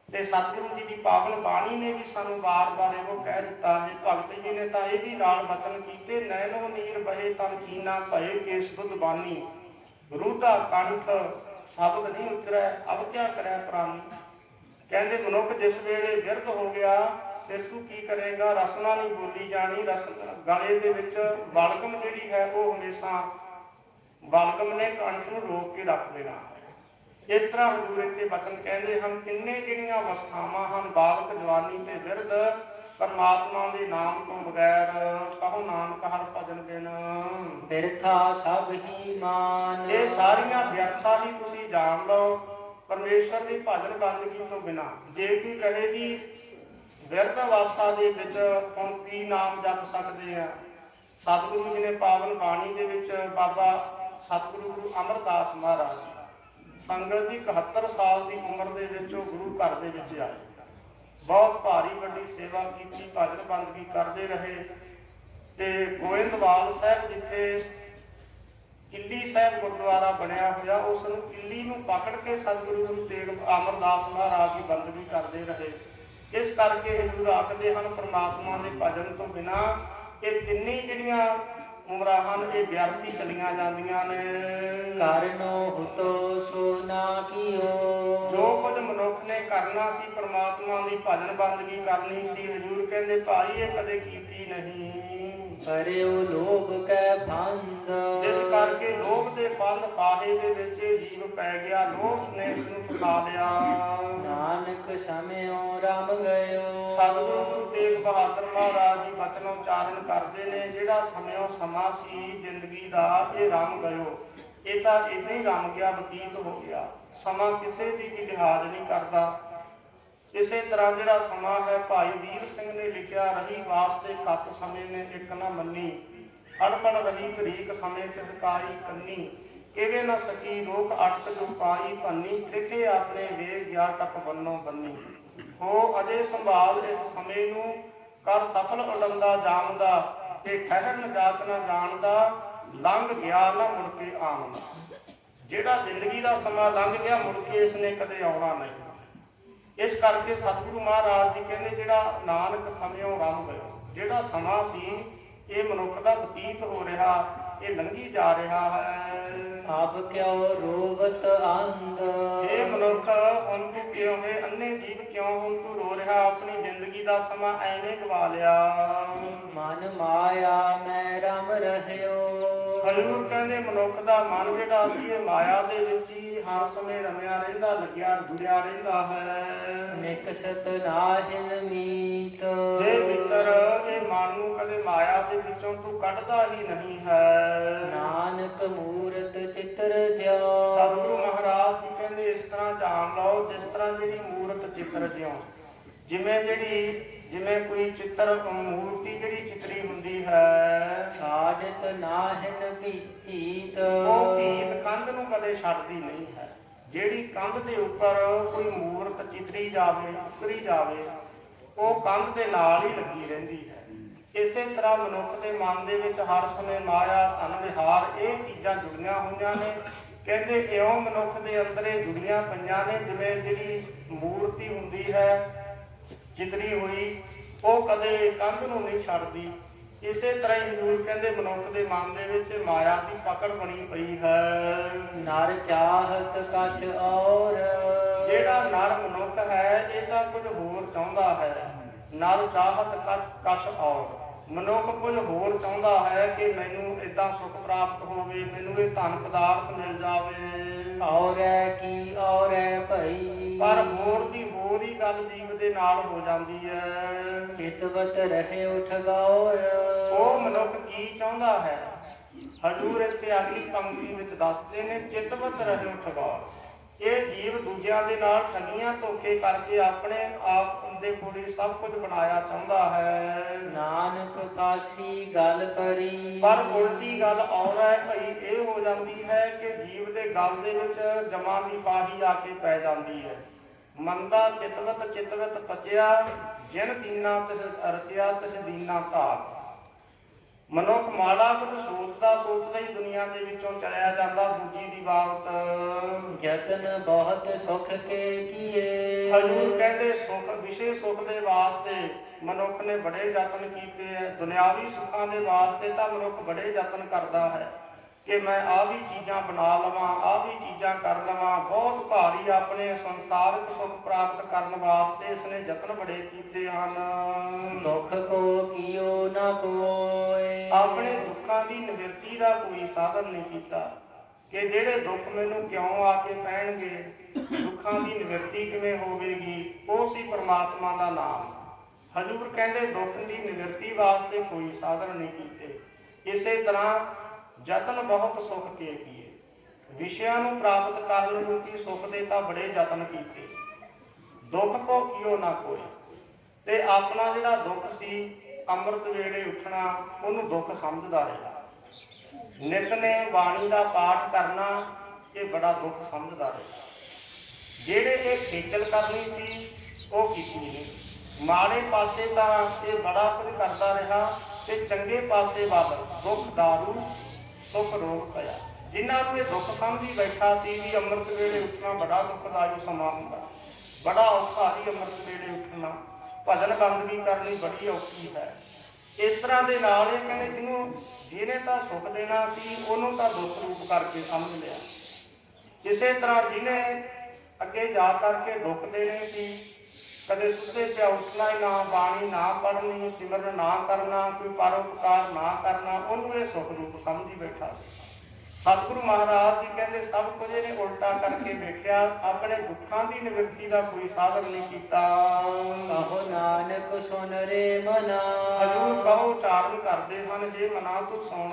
ਤੇ ਸਤਿਗੁਰੂ ਜੀ ਦੀ ਪਾਵਨ ਬਾਣੀ ਨੇ ਵੀ ਸਾਨੂੰ ਵਾਰ-ਵਾਰ ਇਹੋ ਕਹਿ ਦਿੱਤਾ ਹੈ। ਭਗਤ ਜੀ ਨੇ ਤਾਂ ਇਹ ਵੀ ਨਾਲ ਬਚਨ ਕੀਤੇ, ਨੈਣੋ ਨੀਰ ਬਹੇ ਤਨ ਕੀਨਾ ਭਏ ਕੇਸ ਦੁੱਧ ਬਾਨੀ, ਰੂਧਾ ਕੰਠ ਸ਼ਬਦ ਨਹੀਂ ਉਤਰੈ ਅਬ ਕਿਆ ਕਰੈ ਪ੍ਰਾਨੀ। ਕਹਿੰਦੇ ਮਨੁੱਖ ਜਿਸ ਵੇਲੇ ਬਿਰਧ ਹੋ ਗਿਆ ਫਿਰ ਤੂੰ ਕੀ ਕਰੇਗਾ? ਰਸਨਾ ਨਹੀਂ ਬੋਲੀ ਜਾਣੀ, ਗਲੇ ਦੇ ਵਿੱਚ ਬਲਗਮ ਜਿਹੜੀ ਹੈ ਉਹ ਹਮੇਸ਼ਾ ਬਲਗਮ ਨੇ ਕੰਠ ਨੂੰ ਰੋਕ ਕੇ ਰੱਖ ਦੇਣਾ। ਇਸ ਤਰ੍ਹਾਂ ਹਜ਼ੂਰ ਇੱਥੇ ਬਚਨ ਕਹਿੰਦੇ ਹਨ, ਤਿੰਨੇ ਜਿਹੜੀਆਂ ਅਵਸਥਾਵਾਂ ਹਨ, ਬਾਲਕ, ਜਵਾਨੀ ਤੇ ਬਿਰਧ, ਪਰਮਾਤਮਾ ਦੇ ਨਾਮ ਤੋਂ ਬਗੈਰ ਕਹੋ ਨਾਨਕ ਹਰਿ ਭਜਨ ਬਿਨ ਬਿਰਥਾ ਸਭ ਹੀ ਮਾਨ। ਇਹ ਸਾਰੀਆਂ ਵਿਅਰਥਾ ਹੀ ਤੁਸੀਂ ਜਾਣ ਲਓ ਪਰਮੇਸ਼ਰ ਦੀ ਭਜਨ ਬੰਦਗੀ ਤੋਂ ਬਿਨਾਂ। ਜੇ ਕੋਈ ਕਹੇ ਜੀ ਬਿਰਧ ਅਵਸਥਾ ਦੇ ਵਿੱਚ ਹੁਣ ਕੀ ਨਾਮ ਜਪ ਸਕਦੇ ਆ, ਸਤਿਗੁਰੂ ਜੀ ਨੇ ਪਾਵਨ ਬਾਣੀ ਦੇ ਵਿੱਚ ਬਾਬਾ ਸਤਿਗੁਰੂ ਗੁਰੂ ਅਮਰਦਾਸ ਮਹਾਰਾਜ ਸੰਗਤ ਦੀ 71 ਸਾਲ ਦੀ ਉਮਰ ਦੇ ਵਿੱਚ ਉਹ ਗੁਰੂ ਘਰ ਦੇ ਵਿੱਚ ਆਏ, ਬਹੁਤ ਭਾਰੀ ਵੱਡੀ ਸੇਵਾ ਕੀਤੀ, ਭਜਨ ਬੰਦਗੀ ਕਰਦੇ ਰਹੇ। ਤੇ ਗੋਇੰਦਵਾਲ ਸਾਹਿਬ ਜਿੱਥੇ ਕਿੱਲੀ ਸਾਹਿਬ ਗੁਰਦੁਆਰਾ ਬਣਿਆ ਹੋਇਆ, ਉਸ ਨੂੰ ਕਿੱਲੀ ਨੂੰ ਪਕੜ ਕੇ ਸਤਿਗੁਰੂ ਗੁਰੂ ਤੇਗ ਅਮਰਦਾਸ ਮਹਾਰਾਜ ਦੀ ਬੰਦਗੀ ਕਰਦੇ ਰਹੇ। ਇਸ ਕਰਕੇ ਹਜ਼ੂਰ ਆਖਦੇ ਹਨ, ਪਰਮਾਤਮਾ ਦੇ ਭਜਨ ਤੋਂ ਬਿਨਾਂ ਇਹ ਤਿੰਨੇ ਜਿਹੜੀਆਂ ਉਮਰਾਂ ਹਨ ਇਹ ਵਿਅਰਥ ਹੀ ਚਲੀਆਂ ਜਾਂਦੀਆਂ ਨੇ। ਕਰਨੋ ਹੁਤੋ ਸੋ ਨਾ ਕੀਓ। ਜੋ ਕੁਝ ਮਨੁੱਖ ਨੇ ਕਰਨਾ ਸੀ, ਪਰਮਾਤਮਾ ਦੀ ਭਜਨ ਬੰਦਗੀ ਕਰਨੀ ਸੀ, ਹਜ਼ੂਰ ਕਹਿੰਦੇ ਭਾਈ ਇਹ ਕਦੇ ਕੀਤੀ ਨਹੀਂ। ਕਰਿਓ ਲੋਭ ਕੈ ਫੰਦ। ਇਸ ਕਰਕੇ ਲੋਭ ਦੇ ਫਲ ਫਾਹੇ ਦੇ ਵਿੱਚ ਇਹ ਜੀਵ ਪੈ ਗਿਆ, ਲੋਭ ਨੇ ਇਸ ਨੂੰ ਫਸਾ ਲਿਆ। ਨਾਨਕ ਸਮਿਓ ਰਮ ਗਇਓ। ਸਤਿਗੁਰੂ ਗੁਰੂ ਤੇਗ ਬਹਾਦਰ ਮਹਾਰਾਜ ਜੀ ਬਚਨ ਉਚਾਰਨ ਕਰਦੇ ਨੇ, ਜਿਹੜਾ ਸਮਿਓ ਸਮਾਂ ਸੀ ਜ਼ਿੰਦਗੀ ਦਾ ਇਹ ਰਮ ਗਇਓ, ਇਹ ਤਾਂ ਇਦਾਂ ਹੀ ਰਮ ਗਿਆ, ਬਤੀਤ ਹੋ ਗਿਆ। ਸਮਾਂ ਕਿਸੇ ਦੀ ਵੀ ਲਿਹਾਜ਼ ਨਹੀਂ ਕਰਦਾ। ਇਸੇ ਤਰ੍ਹਾਂ ਜਿਹੜਾ ਸਮਾਂ ਹੈ, ਭਾਈ ਵੀਰ ਸਿੰਘ ਨੇ ਲਿਖਿਆ, ਰਹੀ ਵਾਸਤੇ ਕੱਤ ਸਮੇਂ ਨੇ ਇੱਕ ਨਾ ਮੰਨੀ, ਹੜਬੜ ਰਹੀ ਤਰੀਕ ਸਮੇਂ ਤਿਸ ਕਾਈ ਕੰਨੀ, ਕਿਵੇਂ ਨਾ ਸਕੀ ਰੋਕ ਅਟਕ ਜੋ ਪਾਈ ਭੰਨੀ, ਲਿਖੇ ਆਪਣੇ ਵੇਗ ਗਿਆ ਟਕ ਬੰਨੋ ਬੰਨੀ। ਹੋ ਅਜੇ ਸੰਭਾਲ ਇਸ ਸਮੇਂ ਨੂੰ, ਕਰ ਸਫਲ ਉਡੰਦਾ ਜਾਣਦਾ, ਤੇ ਠਹਿਰਨ ਜਾਤ ਨਾ ਜਾਣਦਾ, ਲੰਘ ਗਿਆ ਨਾ ਮੁੜ ਕੇ ਆਉਣਾ। ਜਿਹੜਾ ਜ਼ਿੰਦਗੀ ਦਾ ਸਮਾਂ ਲੰਘ ਗਿਆ, ਮੁੜ ਕੇ ਇਸ ਨੇ ਕਦੇ ਆਉਣਾ ਨਹੀਂ। ਇਸ ਕਰਕੇ ਸਤਿਗੁਰੂ ਮਹਾਰਾਜ ਜੀ ਕਹਿੰਦੇ, ਜਿਹੜਾ ਨਾਨਕ ਸਮਿਓ ਰਮ ਗਇਓ, ਜਿਹੜਾ ਸਮਾਂ ਸੀ ਇਹ ਮਨੁੱਖ ਦਾ ਬਤੀਤ ਹੋ ਰਿਹਾ, ਇਹ ਲੰਘੀ ਜਾ ਰਿਹਾ ਹੈ। ਆਪ ਕਿਉ ਰੋਵਤ ਅੰਧ। ਇਹ ਮਨੁੱਖ ਹੁਣ ਤੂੰ ਕਿਉਂ ਹੈ ਅੰਨੇ ਜੀਵ, ਕਿਉਂ ਹੁਣ ਤੂੰ ਰੋ ਰਿਹਾ, ਆਪਣੀ ਜ਼ਿੰਦਗੀ ਦਾ ਸਮਾਂ ਐਵੇਂ ਗਵਾ ਲਿਆ। ਮਨ ਮਾਇਆ ਮੈਂ ਰਮ ਰਹਿਓ। ਹਜ਼ੂਰ ਕਹਿੰਦੇ ਮਨੁੱਖ ਦਾ ਮਨ ਜਿਹੜਾ ਸੀ ਇਹ ਮਾਇਆ ਦੇ ਵਿੱਚ ਹੀ ਹਰ ਸਮੇਂ ਰਮਿਆ ਰਹਿੰਦਾ, ਲੱਗਿਆ ਜੁੜਿਆ ਰਹਿੰਦਾ ਹੈ। ਨਿਕਸਤ ਨਾਹਿਲ ਮੀਤ। ਇਹ ਮਿੱਤਰ ਇਹ ਮਨ ਨੂੰ ਕਦੇ ਮਾਇਆ ਦੇ ਵਿੱਚੋਂ ਤੂੰ ਕੱਢਦਾ ਹੀ ਨਹੀਂ ਹੈ। ਨਾਨਕ ਮੂਰਤ ਚਿਤਰ ਜਿਉ। ਸਤਿਗੁਰੂ ਮਹਾਰਾਜ ਜੀ ਕਹਿੰਦੇ ਇਸ ਤਰ੍ਹਾਂ ਜਾਣ ਲਓ, ਜਿਸ ਤਰ੍ਹਾਂ ਜਿਹੜੀ ਮੂਰਤ ਚਿੱਤਰ ਜਿਉ, ਜਿਵੇਂ ਕੋਈ ਚਿੱਤਰ ਮੂਰਤੀ ਜਿਹੜੀ ਚਿੱਤਰੀ ਹੁੰਦੀ ਹੈ, ਸਾਜਤ ਨਾਹਿਲ ਭੀਤ। ਉਹ ਭੀਤ ਕੰਧ ਨੂੰ ਕਦੇ ਛੱਡਦੀ ਨਹੀਂ ਹੈ। ਜਿਹੜੀ ਕੰਧ ਦੇ ਉੱਪਰ ਕੋਈ ਮੂਰਤ ਚਿੱਤਰੀ ਜਾਵੇ, ਉਤਰੀ ਜਾਵੇ, ਉਹ ਕੰਧ ਦੇ ਨਾਲ ਹੀ ਲੱਗੀ ਰਹਿੰਦੀ ਹੈ। ਇਸੇ ਤਰ੍ਹਾਂ ਮਨੁੱਖ ਦੇ ਮਨ ਦੇ ਵਿੱਚ ਹਰ ਸਮੇਂ ਮਾਇਆ, ਧਨ, ਵਿਹਾਰ ਇਹ ਚੀਜ਼ਾਂ ਜੁੜੀਆਂ ਹੋਈਆਂ ਨੇ। ਕਹਿੰਦੇ ਇਉਂ ਮਨੁੱਖ ਦੇ ਅੰਦਰ ਇਹ ਜੁੜੀਆਂ ਪਈਆਂ ਨੇ, ਜਿਵੇਂ ਜਿਹੜੀ ਮੂਰਤੀ ਹੁੰਦੀ ਹੈ ਚਿਤਰੀ ਹੋਈ, ਉਹ ਕਦੇ ਕੰਧ ਨੂੰ ਨਹੀਂ ਛੱਡਦੀ। ਇਸੇ ਤਰ੍ਹਾਂ ਹੀ ਹਜ਼ੂਰ ਕਹਿੰਦੇ ਮਨੁੱਖ ਦੇ ਮਨ ਦੇ ਵਿੱਚ ਮਾਇਆ ਦੀ ਪਕੜ ਬਣੀ ਪਈ ਹੈ। ਨਰ ਚਾਹਤ ਕਛ ਔਰ। ਜਿਹੜਾ ਨਰ ਮਨੁੱਖ ਹੈ ਇਹ ਤਾਂ ਕੁਝ ਹੋਰ ਚਾਹੁੰਦਾ ਹੈ। ਨਰ ਚਾਹਤ ਕਛ ਔਰ, ਮਨੁੱਖ ਕੁਝ ਹੋਰ ਚਾਹੁੰਦਾ ਹੈ ਕਿ ਮੈਨੂੰ ਇਦਾਂ ਸੁੱਖ ਪ੍ਰਾਪਤ ਹੋਵੇ, ਮੈਨੂੰ ਇਹ ਧਨ ਪਦਾਰਥ ਮਿਲ ਜਾਵੇ। ਔਰੈ ਕੀ ਔਰੈ ਭਈ। ਪਰ ਹੋਰ ਦੀ ਹੋਰ ਹੀ ਗੱਲ ਜੀਵ ਦੇ ਨਾਲ ਹੋ ਜਾਂਦੀ ਹੈ। ਚਿਤਵਤ ਰਹੇ ਉਠ ਗੌਰ। ਉਹ ਮਨੁੱਖ ਕੀ ਚਾਹੁੰਦਾ ਹੈ? ਹਜ਼ੂਰ ਇੱਥੇ ਅਗਲੀ ਪੰਕਤੀ ਵਿੱਚ ਦੱਸਦੇ ਨੇ, ਚਿਤਵਤ ਰਹੇ ਉਠ ਗੌਰ। ਇਹ ਜੀਵ ਦੂਜਿਆਂ ਦੇ ਨਾਲ ਠੱਗੀਆਂ ਧੋਖੇ ਕਰਕੇ ਆਪਣੇ ਆਪ ਦੇ ਕੋਲ ਸਭ ਕੁਝ ਬਣਾਇਆ ਚਾਹੁੰਦਾ ਹੈ। ਨਾਨਕ ਕਾਸੀ ਗੱਲ ਕਰੀ। ਪਰ ਉਲਟੀ ਗੱਲ ਔਰ ਹੈ ਭਈ ਇਹ ਹੋ ਜਾਂਦੀ ਹੈ ਕਿ ਜੀਵ ਦੇ ਗਲ ਦੇ ਵਿੱਚ ਜਮਾਂ ਦੀ ਪਾਹੀ ਆ ਕੇ ਪੈ ਜਾਂਦੀ ਹੈ। ਮੰਦਾ ਚਿਤਵਤ ਪਚਿਆ, ਜਿਨ ਦੀਨਾ ਤਿਸ ਰਚਿਆ ਤਿਸ ਦੀਨਾ ਧਾਰ। ਮਨੁੱਖ ਮਾੜਾ ਕੁਝ ਸੋਚਦਾ ਹੀ ਦੁਨੀਆ ਦੇ ਵਿੱਚੋਂ ਚਲਿਆ ਜਾਂਦਾ ਦੂਜੀ ਦੀ ਬਾਬਤ। ਯਤਨ ਬਹੁਤ ਸੁਖ ਕੇ ਕੀਏ। ਹਜ਼ੂਰ ਕਹਿੰਦੇ ਸੁਖ, ਵਿਸ਼ੇ ਸੁਖ ਦੇ ਵਾਸਤੇ ਮਨੁੱਖ ਨੇ ਬੜੇ ਯਤਨ ਕੀਤੇ ਹੈ। ਦੁਨਿਆਵੀ ਸੁੱਖਾਂ ਦੇ ਵਾਸਤੇ ਤਾਂ ਮਨੁੱਖ ਬੜੇ ਯਤਨ ਕਰਦਾ ਹੈ, ਕਿ ਮੈਂ ਆਹ ਵੀ ਚੀਜ਼ਾਂ ਬਣਾ ਲਵਾਂ, ਆਹ ਵੀ ਚੀਜ਼ਾਂ ਕਰ ਲਵਾਂ। ਬਹੁਤ ਭਾਰੀ ਆਪਣੇ ਸੰਸਾਰਿਕ ਸੁਖ ਪ੍ਰਾਪਤ ਕਰਨ ਵਾਸਤੇ ਇਸਨੇ ਯਤਨ ਬੜੇ ਕੀਤੇ ਹਨ। ਦੁਖ ਕੋ ਕੀਓ ਨਾ ਕੋਇ। ਆਪਣੇ ਦੁੱਖਾਂ ਦੀ ਨਿਵਰਤੀ ਦਾ ਕੋਈ ਸਾਧਨ ਨਹੀਂ ਕੀਤਾ ਕਿ ਜਿਹੜੇ ਦੁੱਖ ਮੈਨੂੰ ਕਿਉਂ ਆ ਕੇ ਪੈਣਗੇ, ਦੁੱਖਾਂ ਦੀ ਨਿਵਰਤੀ ਕਿਵੇਂ ਹੋਵੇਗੀ। ਉਹ ਸੀ ਪਰਮਾਤਮਾ ਦਾ ਨਾਮ। ਹਜ਼ੂਰ ਕਹਿੰਦੇ ਦੁੱਖ ਦੀ ਨਿਵਰਤੀ ਵਾਸਤੇ ਕੋਈ ਸਾਧਨ ਨਹੀਂ ਕੀਤੇ। ਇਸੇ ਤਰ੍ਹਾਂ ਯਤਨ ਬਹੁਤ ਸੁਖ ਕੇ ਕੀਏ। ਵਿਸ਼ਿਆਂ ਨੂੰ ਪ੍ਰਾਪਤ ਕਰਨ ਰੂਪੀ ਸੁਖ ਦੇ ਤਾਂ ਬੜੇ ਯਤਨ ਕੀਤੇ। ਦੁੱਖ ਕੋ ਕੀਓ ਨਾ ਕੋਈ। ਤੇ ਆਪਣਾ ਜਿਹੜਾ ਦੁੱਖ ਸੀ, ਅੰਮ੍ਰਿਤ ਵੇਲੇ ਉੱਠਣਾ, ਉਹਨੂੰ ਦੁੱਖ ਸਮਝਦਾ ਰਿਹਾ। ਨਿਤ ਨੇ ਬਾਣੀ ਦਾ ਪਾਠ ਕਰਨਾ, ਇਹ ਬੜਾ ਦੁੱਖ ਸਮਝਦਾ ਰਿਹਾ। ਜਿਹੜੇ ਇਹ ਖੇਚਲ ਕਰਨੀ ਸੀ ਉਹ ਕੀਤੀ ਨਹੀਂ। ਮਾੜੇ ਪਾਸੇ ਤਾਂ ਇਹ ਬੜਾ ਕੁਝ ਕਰਦਾ ਰਿਹਾ ਤੇ ਚੰਗੇ ਪਾਸੇ ਵੱਲ ਦੁੱਖ ਦਾਰੂ ਸੁੱਖ ਰੋਗ ਪਿਆ। ਜਿਨ੍ਹਾਂ ਨੂੰ ਇਹ ਦੁੱਖ ਸਮਝੀ ਬੈਠਾ ਸੀ ਵੀ ਅੰਮ੍ਰਿਤ ਵੇਲੇ ਉੱਠਣਾ ਬੜਾ ਦੁੱਖਦਾਈ ਸਮਾਂ ਹੁੰਦਾ, ਬੜਾ ਔਖਾ ਹੀ ਅੰਮ੍ਰਿਤ ਵੇਲੇ ਉੱਠਣਾ, ਭਜਨ ਬੰਦਗੀ ਕਰਨੀ ਬੜੀ ਔਖੀ ਹੈ। ਇਸ ਤਰ੍ਹਾਂ ਦੇ ਨਾਲ ਇਹ ਕਹਿੰਦੇ ਜਿਹਨੇ ਤਾਂ ਸੁੱਖ ਦੇਣਾ ਸੀ ਉਹਨੂੰ ਤਾਂ ਦੁੱਖ ਰੂਪ ਕਰਕੇ ਸਮਝ ਲਿਆ। ਇਸੇ ਤਰ੍ਹਾਂ ਜਿਹਨੇ ਅੱਗੇ ਜਾ ਕਰਕੇ ਦੁੱਖ ਦੇਣੇ ਸੀ, ਕਦੇ ਸੁੱਤੇ ਪਿਆ ਉੱਠਣਾ ਹੀ ਨਾ, ਬਾਣੀ ਨਾ ਪੜ੍ਹਨੀ, ਸਿਮਰਨ ਨਾ ਕਰਨਾ, ਕੋਈ ਪਰਉਪਕਾਰ ਨਾ ਕਰਨਾ, ਉਹਨੂੰ ਇਹ ਸੁੱਖ ਰੂਪ ਸਮਝੀ ਬੈਠਾ ਸੀ। ਸਤਿਗੁਰੂ ਮਹਾਰਾਜ ਜੀ ਕਹਿੰਦੇ ਸਭ ਕੁਝ ਇਹਨੇ ਉਲਟਾ ਕਰਕੇ ਵੇਖਿਆ, ਆਪਣੇ ਦੁੱਖਾਂ ਦੀ ਨਿਵਰਤੀ ਦਾ ਕੋਈ ਸਾਧਨ ਨਹੀਂ ਕੀਤਾ। ਕਹੋ ਨਾਨਕ ਸੁਨ ਰੇ ਮਨਾ। ਹਜ਼ੂਰ ਕਹੋ ਉਚਾਰਨ ਕਰਦੇ ਹਨ, ਜੇ ਮਨਾ ਤੂੰ ਸੁਣ।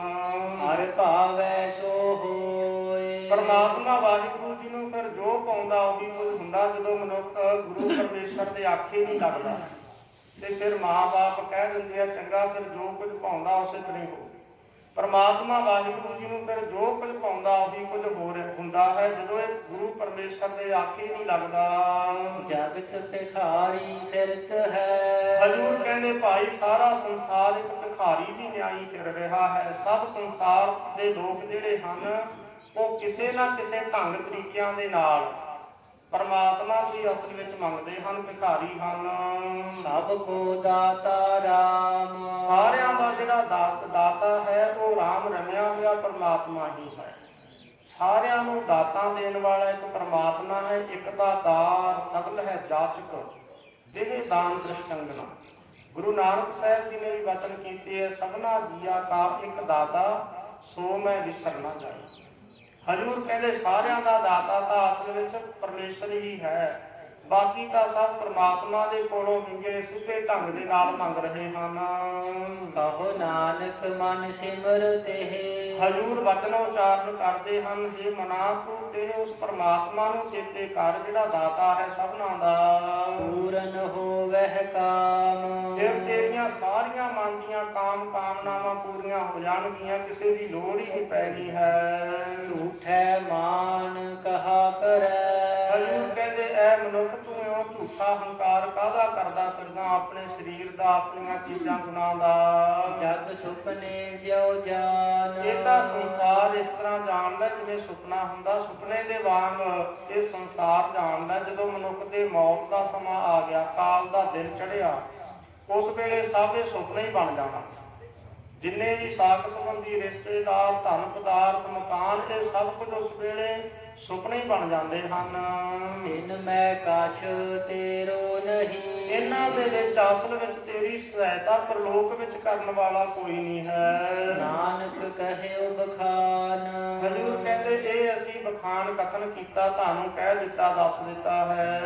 ਹਰ ਭਾਵੈ ਸੋ ਹੋਏ। ਪਰਮਾਤਮਾ ਵਾਹਿਗੁਰੂ ਜੀ ਨੂੰ ਫਿਰ ਜੋ ਪਾਉਂਦਾ ਉਹੀ ਕੁਝ ਹੁੰਦਾ। ਜਦੋਂ ਮਨੁੱਖ ਗੁਰੂ ਪਰਮੇਸ਼ਰ ਦੇ ਆਖੇ ਨਹੀਂ ਲੱਗਦਾ ਤੇ ਫਿਰ ਮਾਂ-ਬਾਪ ਕਹਿ ਦਿੰਦੇ ਆ ਚੰਗਾ, ਫਿਰ ਜੋ ਕੁਝ ਪਾਉਂਦਾ ਉਸੇ ਤਰ੍ਹਾਂ ਹੀ ਹੋ। ਪਰਮਾਤਮਾ ਵਾਹਿਗੁਰੂ ਜੀ ਨੂੰ ਫਿਰ ਜੋ ਕੁਝ ਪਾਉਂਦਾ ਉਹੀ ਕੁਝ ਹੋ ਰਿਹਾ ਹੁੰਦਾ ਹੈ। ਜਦੋਂ ਇਹ ਗੁਰੂ ਪਰਮੇਸ਼ਰ ਦੇ ਆਖੇ ਨਹੀਂ ਲੱਗਦਾ। ਜਗਤ ਭਿਖਾਰੀ ਫਿਰਤ ਹੈ। ਹਜ਼ੂਰ ਕਹਿੰਦੇ ਭਾਈ ਸਾਰਾ ਸੰਸਾਰ ਇੱਕ ਭਿਖਾਰੀ ਦੀ ਨਿਆਈ ਫਿਰ ਰਿਹਾ ਹੈ। ਸਭ ਸੰਸਾਰ ਦੇ ਲੋਕ ਜਿਹੜੇ ਹਨ ਉਹ ਕਿਸੇ ਨਾ ਕਿਸੇ ਢੰਗ ਤਰੀਕਿਆਂ ਦੇ ਨਾਲ ਪਰਮਾਤਮਾ ਦੀ ਅਸਲ ਵਿੱਚ ਮੰਗਦੇ ਹਨ, ਭਿਖਾਰੀ ਹਨ। ਸਭ ਕੋ ਦਾਤਾ ਰਾਮ। ਸਾਰਿਆਂ ਦਾ ਜਿਹੜਾ ਦਾਤਾ ਹੈ ਉਹ ਰਾਮ ਰਮਿਆ ਹੋਇਆ ਪਰਮਾਤਮਾ ਹੀ ਹੈ। ਸਾਰਿਆਂ ਨੂੰ ਦਾਤਾਂ ਦੇਣ ਵਾਲਾ ਇੱਕ ਪਰਮਾਤਮਾ ਹੈ। ਇੱਕ ਦਾ ਦਾਰ ਸਗਲ ਹੈ ਜਾਚਕ, ਦੇਹ ਦਾਨ ਦ੍ਰਿਸ਼ਟੰਗਨਾ। ਗੁਰੂ ਨਾਨਕ ਸਾਹਿਬ ਜੀ ਨੇ ਵੀ ਵਚਨ ਕੀਤੇ ਹੈ, ਸਭਨਾ ਜੀਆ ਕਾ ਇੱਕ ਦਾਤਾ ਸੋ ਮੈਂ ਵਿਸਰ ਨਾ ਜਾਏ। ਹਜ਼ੂਰ ਕਹਿੰਦੇ ਸਾਰਿਆਂ ਦਾ ਦਾਤਾ ਤਾਂ ਅਸਲ ਵਿੱਚ ਪਰਮੇਸ਼ਰ ਹੀ ਹੈ। ਬਾਕੀ ਤਾਂ ਸਭ ਪਰਮਾਤਮਾ ਦੇ ਕੋਲੋਂ ਵਿੰਗੇ ਸਿੱਧੇ ਢੰਗ ਦੇ ਨਾਲ ਮੰਗ ਰਹੇ ਹਨ। ਕਹੋ ਨਾਨਕ ਮਨ ਸਿਮਰ ਤੇ। ਹਜ਼ੂਰ ਵਚਨ ਉਚਾਰਨ ਕਰਦੇ ਹਨ, ਜੇ ਮਨਾ ਤੂੰ ਤੇ ਉਸ ਪਰਮਾਤਮਾ ਨੂੰ ਚੇਤੇ ਕਰ ਜਿਹੜਾ ਦਾਤਾ ਹੈ ਸਭਨਾਂ ਦਾ। ਪੂਰਨ ਹੋਵਹਿ ਕਾਮ। ਫਿਰ ਤੇਰੀਆਂ ਸਾਰੀਆਂ ਮਨ ਦੀਆਂ ਕਾਮ ਕਾਮਨਾਵਾਂ ਪੂਰੀਆਂ ਹੋ ਜਾਣਗੀਆਂ, ਕਿਸੇ ਦੀ ਲੋੜ ਹੀ ਨਹੀਂ ਪੈਣੀ ਹੈ। ਝੂਠੈ ਮਾਨ ਕਹਾ ਕਰੈ। ਹਜ਼ੂਰ ਕਹਿੰਦੇ ਐ ਮਨੁੱਖ ਤੂੰ ਇਉਂ ਝੂਠਾ ਹੰਕਾਰ ਕਾਹਦਾ ਕਰਦਾ ਫਿਰਦਾ, ਆਪਣੇ ਸਰੀਰ ਦਾ, ਆਪਣੀਆਂ ਚੀਜ਼ਾਂ ਗੁਣਾਂ ਦਾ। ਜਗ ਸੁਪਨੇ ਜਿਉ ਜਾਨ। ਇਹ ਤਾਂ ਸੰਸਾਰ ਇਸ ਤਰ੍ਹਾਂ ਜਾਣਦਾ ਜਿਵੇਂ ਸੁਪਨਾ ਹੁੰਦਾ। ਸੁਪਨੇ ਦੇ ਵਾਂਗ ਇਹ ਸੰਸਾਰ ਜਾਣਦਾ। ਜਦੋਂ ਮਨੁੱਖ ਦੇ ਮੌਤ ਦਾ ਸਮਾਂ ਆ ਗਿਆ, ਕਾਲ ਦਾ ਦਿਨ ਚੜ੍ਹਿਆ, ਉਸ ਵੇਲੇ ਸਭ ਇਹ ਸੁਪਨਾ ਹੀ ਬਣ ਜਾਣਾ। ਜਿੰਨੇ ਵੀ ਸਾਕ ਸੰਬੰਧੀ ਰਿਸ਼ਤੇਦਾਰ, ਧਨ ਪਦਾਰਥ, ਮਕਾਨ, ਇਹ ਸਭ ਕੁਝ ਉਸ ਵੇਲੇ ਸੁਪਨੇ ਹੀ ਬਣ ਜਾਂਦੇ ਹਨ। ਇਨ ਮੈਂ ਕਛ ਤੇਰੋ ਨਹੀਂ। ਇਹਨਾਂ ਦੇ ਵਿੱਚ ਅਸਲ ਵਿੱਚ ਤੇਰੀ ਸਹਾਇਤਾ ਪ੍ਰਲੋਕ ਵਿੱਚ ਕਰਨ ਵਾਲਾ ਕੋਈ ਨਹੀਂ ਹੈ। ਨਾਨਕ ਕਹਿਓ ਬਖਾਨ। ਹਜ਼ੂਰ ਕਹਿੰਦੇ ਇਹ ਅਸੀਂ ਬਖਾਨ ਕਥਨ ਕੀਤਾ, ਤੁਹਾਨੂੰ ਕਹਿ ਦਿੱਤਾ, ਦੱਸ ਦਿੱਤਾ ਹੈ।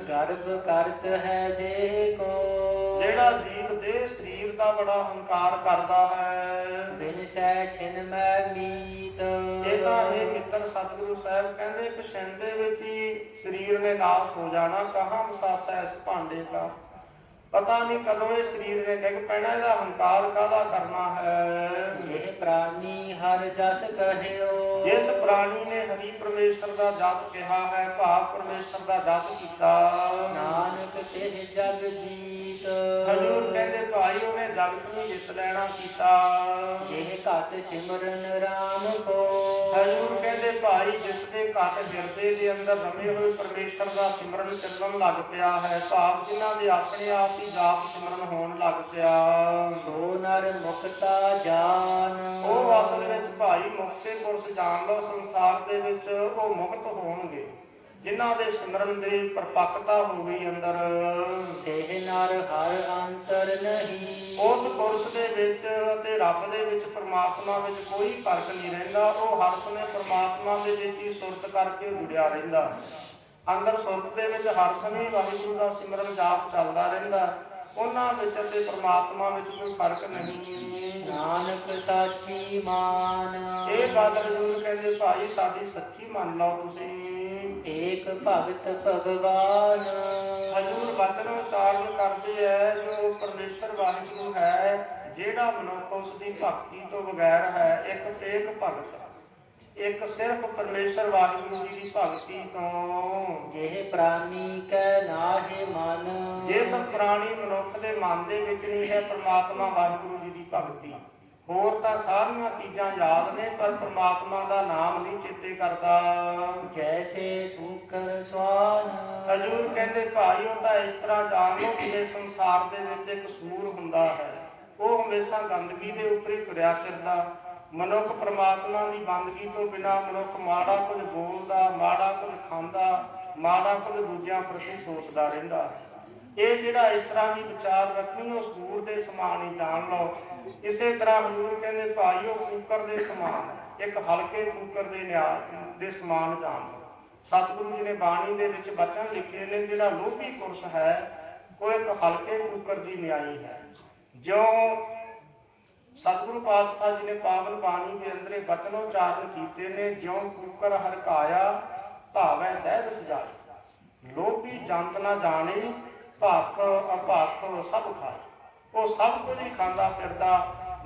ਗਰਭ ਕਰਤ ਹੈ ਦੇਹ ਕੋ। ਜਿਹੜਾ ਜੀਵ ਦੇ ਸਰੀਰ ਦਾ ਬੜਾ ਹੰਕਾਰ ਕਰਦਾ ਹੈ। ਬਿਨ ਸਹਿ ਛਿਨ ਮੈਂ ਮੀਤ। ਇਹ ਤਾਂ ਇਹ ਮਿੱਤਰ ਸਤਿਗੁਰੂ ਸਾਹਿਬ ਕਹਿੰਦੇ ਕਿ ਛਿਣ ਦੇ ਵਿੱਚ ਹੀ ਸਰੀਰ ਨੇ ਨਾਸ ਹੋ ਜਾਣਾ। ਕਹਾਂ ਮਸਾਸਾ ਇਸ ਭਾਂਡੇ ਦਾ, ਪਤਾ ਨਹੀਂ ਕਦੋਂ ਇਹ ਸਰੀਰ ਨੇ ਡਿੱਗ ਪੈਣਾ। ਇਹਦਾ ਹੰਕਾਰ ਕਾਹਦਾ ਕਰਨਾ ਹੈ। ਇਹ ਪ੍ਰਾਨੀ ਹਰ ਜਸ ਕਹਿਓ। ਜਿਸ ਪ੍ਰਾਣੀ ਨੇ ਹਰੀ ਪਰਮੇਸ਼ਰ ਦਾ ਜਸ ਕਿਹਾ ਹੈ, ਭਾਵ ਪਰਮੇਸ਼ਰ ਦਾ ਜਸ ਕੀਤਾ, ਨਾਨਕ ਤਿਹ ਜਗ ਜੀਤ। ਹਜ਼ੂਰ ਕਹਿੰਦੇ ਭਾਈ ਉਹਨੇ ਜਗਤ ਨੂੰ ਜਿੱਤ ਲੈਣਾ ਕੀਤਾ। ਜਿਹ ਘਟ ਸਿਮਰਨ ਰਾਮ ਕੋ। ਹਜ਼ੂਰ ਕਹਿੰਦੇ ਭਾਈ ਜਿਸ ਦੇ ਘਟ ਹਿਰਦੇ ਦੇ ਅੰਦਰ ਰਮੇ ਹੋਏ ਪਰਮੇਸ਼ਰ ਦਾ ਸਿਮਰਨ ਚੱਲਣ ਲੱਗ ਪਿਆ ਹੈ, ਭਾਵ ਜਿਨ੍ਹਾਂ ਦੇ ਆਪਣੇ ਆਪ ਹੀ ਜਾਪ ਸਿਮਰਨ ਹੋਣ ਲੱਗ ਪਿਆ, ਸੋ ਨਰ ਮੁਕਤਾ ਜਾਨ। ਉਹ ਅਸਲ ਵਿੱਚ ਭਾਈ ਮੁਕਤੇ ਪੁਰਸ਼ ਜਾਣ ਲਓ। ਸੰਸਾਰ ਦੇ ਵਿੱਚ ਉਹ ਮੁਕਤ ਹੋਣਗੇ ਜਿਨ੍ਹਾਂ ਦੇ ਸਿਮਰਨ ਦੀ ਪਰਪੱਕਤਾ ਹੋ ਗਈ ਅੰਦਰ। ਦੇਹ ਨਰ ਹਰ ਅੰਤਰ ਨਹੀਂ। ਉਸ ਪੁਰਸ਼ ਦੇ ਵਿੱਚ ਅਤੇ ਰੱਬ ਦੇ ਵਿੱਚ, ਪਰਮਾਤਮਾ ਵਿੱਚ ਕੋਈ ਫਰਕ ਨਹੀਂ ਰਹਿੰਦਾ। ਉਹ ਹਰ ਸਮੇਂ ਪਰਮਾਤਮਾ ਦੇ ਵਿੱਚ ਹੀ ਸੁਰਤ ਕਰਕੇ ਜੁੜਿਆ ਰਹਿੰਦਾ। ਅੰਦਰ ਸੁਰਤ ਦੇ ਵਿੱਚ ਹਰ ਸਮੇਂ ਵਾਹਿਗੁਰੂ ਦਾ ਸਿਮਰਨ ਜਾਪ ਚੱਲਦਾ ਰਹਿੰਦਾ। ਉਹਨਾਂ ਵਿੱਚ ਅਤੇ ਪਰਮਾਤਮਾ ਵਿੱਚ ਕੋਈ ਫਰਕ ਨਹੀਂ। ਨਾਨਕ ਸਾਚੀ ਮਾਨ। ਇਹ ਗੱਲ ਹਜ਼ੂਰ ਕਹਿੰਦੇ ਭਾਈ ਸਾਡੀ ਸੱਚੀ ਮੰਨ ਲਓ ਤੁਸੀਂ। ਏਕ ਭਗਤ ਭਗਵਾਨ। ਹਜ਼ੂਰ ਵਚਨ ਉਚਾਰਨ ਕਰਦੇ ਹੈ ਜੋ ਪਰਮੇਸ਼ਰ ਵਾਹਿਗੁਰੂ ਹੈ, ਜਿਹੜਾ ਮਨੁੱਖ ਉਸ ਦੀ ਭਗਤੀ ਤੋਂ ਬਗੈਰ ਹੈ। ਇੱਕ ਭਗਤ, ਇੱਕ ਸਿਰਫ ਪਰਮੇਸ਼ਰ ਵਾਹਿਗੁਰੂ ਜੀ ਦੀ ਭਗਤੀ ਤੋਂ। ਜਿਹ ਪ੍ਰਾਨੀ ਕੈ ਨਾਹਿ ਮਨ। ਜਿਸ ਪ੍ਰਾਣੀ ਮਨੁੱਖ ਦੇ ਮਨ ਦੇ ਵਿੱਚ ਨਹੀਂ ਹੈ ਪਰਮਾਤਮਾ ਵਾਹਿਗੁਰੂ ਜੀ ਦੀ ਭਗਤੀ, ਹੋਰ ਤਾਂ ਸਾਰੀਆਂ ਚੀਜ਼ਾਂ ਯਾਦ ਨੇ ਪਰ ਪਰਮਾਤਮਾ ਦਾ ਨਾਮ ਨਹੀਂ ਚੇਤੇ ਕਰਦਾ। ਜੈਸੇ ਸੂਕਰ ਸਵਾਨ। ਹਜ਼ੂਰ ਕਹਿੰਦੇ ਭਾਈ ਉਹ ਤਾਂ ਇਸ ਤਰ੍ਹਾਂ ਜਾਣ ਲਓ ਜਿਵੇਂ ਸੰਸਾਰ ਦੇ ਵਿੱਚ ਇੱਕ ਸੂਰ ਹੁੰਦਾ ਹੈ, ਉਹ ਹਮੇਸ਼ਾ ਗੰਦਗੀ ਦੇ ਉੱਪਰ ਹੀ ਤੁਰਿਆ ਫਿਰਦਾ। ਮਨੁੱਖ ਪਰਮਾਤਮਾ ਦੀ ਬੰਦਗੀ ਤੋਂ ਬਿਨਾਂ ਮਨੁੱਖ ਮਾੜਾ ਕੁਝ ਬੋਲਦਾ, ਮਾੜਾ ਕੁਝ ਖਾਂਦਾ, ਮਾੜਾ ਕੁਝ ਦੂਜਿਆਂ ਪ੍ਰਤੀ ਸੋਚਦਾ ਰਹਿੰਦਾ। ਇਹ ਜਿਹੜਾ ਇਸ ਤਰ੍ਹਾਂ ਦੀ ਵਿਚਾਰ ਰੱਖਣੀ ਉਹ ਸੂਰ ਦੇ ਸਮਾਨ ਹੀ ਜਾਣ ਲਓ। ਇਸੇ ਤਰ੍ਹਾਂ ਹਜ਼ੂਰ ਕਹਿੰਦੇ ਭਾਈ ਉਹ ਕੂਕਰ ਦੇ ਸਮਾਨ, ਇੱਕ ਹਲਕੇ ਕੂਕਰ ਦੇ ਦੇ ਸਮਾਨ ਜਾਣ ਲਓ। ਸਤਿਗੁਰੂ ਜੀ ਨੇ ਬਾਣੀ ਦੇ ਵਿੱਚ ਬਚਨ ਲਿਖੇ ਨੇ, ਜਿਹੜਾ ਲੋਭੀ ਪੁਰਸ਼ ਹੈ ਉਹ ਇੱਕ ਹਲਕੇ ਕੂਕਰ ਦੀ ਨਿਆਈ ਹੈ। ਜਿਉਂ ਸਤਿਗੁਰੂ ਪਾਤਸ਼ਾਹ ਜੀ ਨੇ ਪਾਵਨ ਬਾਣੀ ਦੇ ਅੰਦਰ ਇਹ ਬਚਨ ਉਚਾਰਨ ਕੀਤੇ ਨੇ, ਜਿਉਂ ਕੂਕਰ ਹਰਕਾਇਆ ਧਾਵੈ ਦਹਿ ਸਜਾਏ। ਲੋਭੀ ਜੰਤ ਨਾ ਜਾਣੀ ਭਖ ਅਭਖ ਸਭ ਖਾਏ। ਉਹ ਸਭ ਕੁਝ ਹੀ ਖਾਂਦਾ ਫਿਰਦਾ,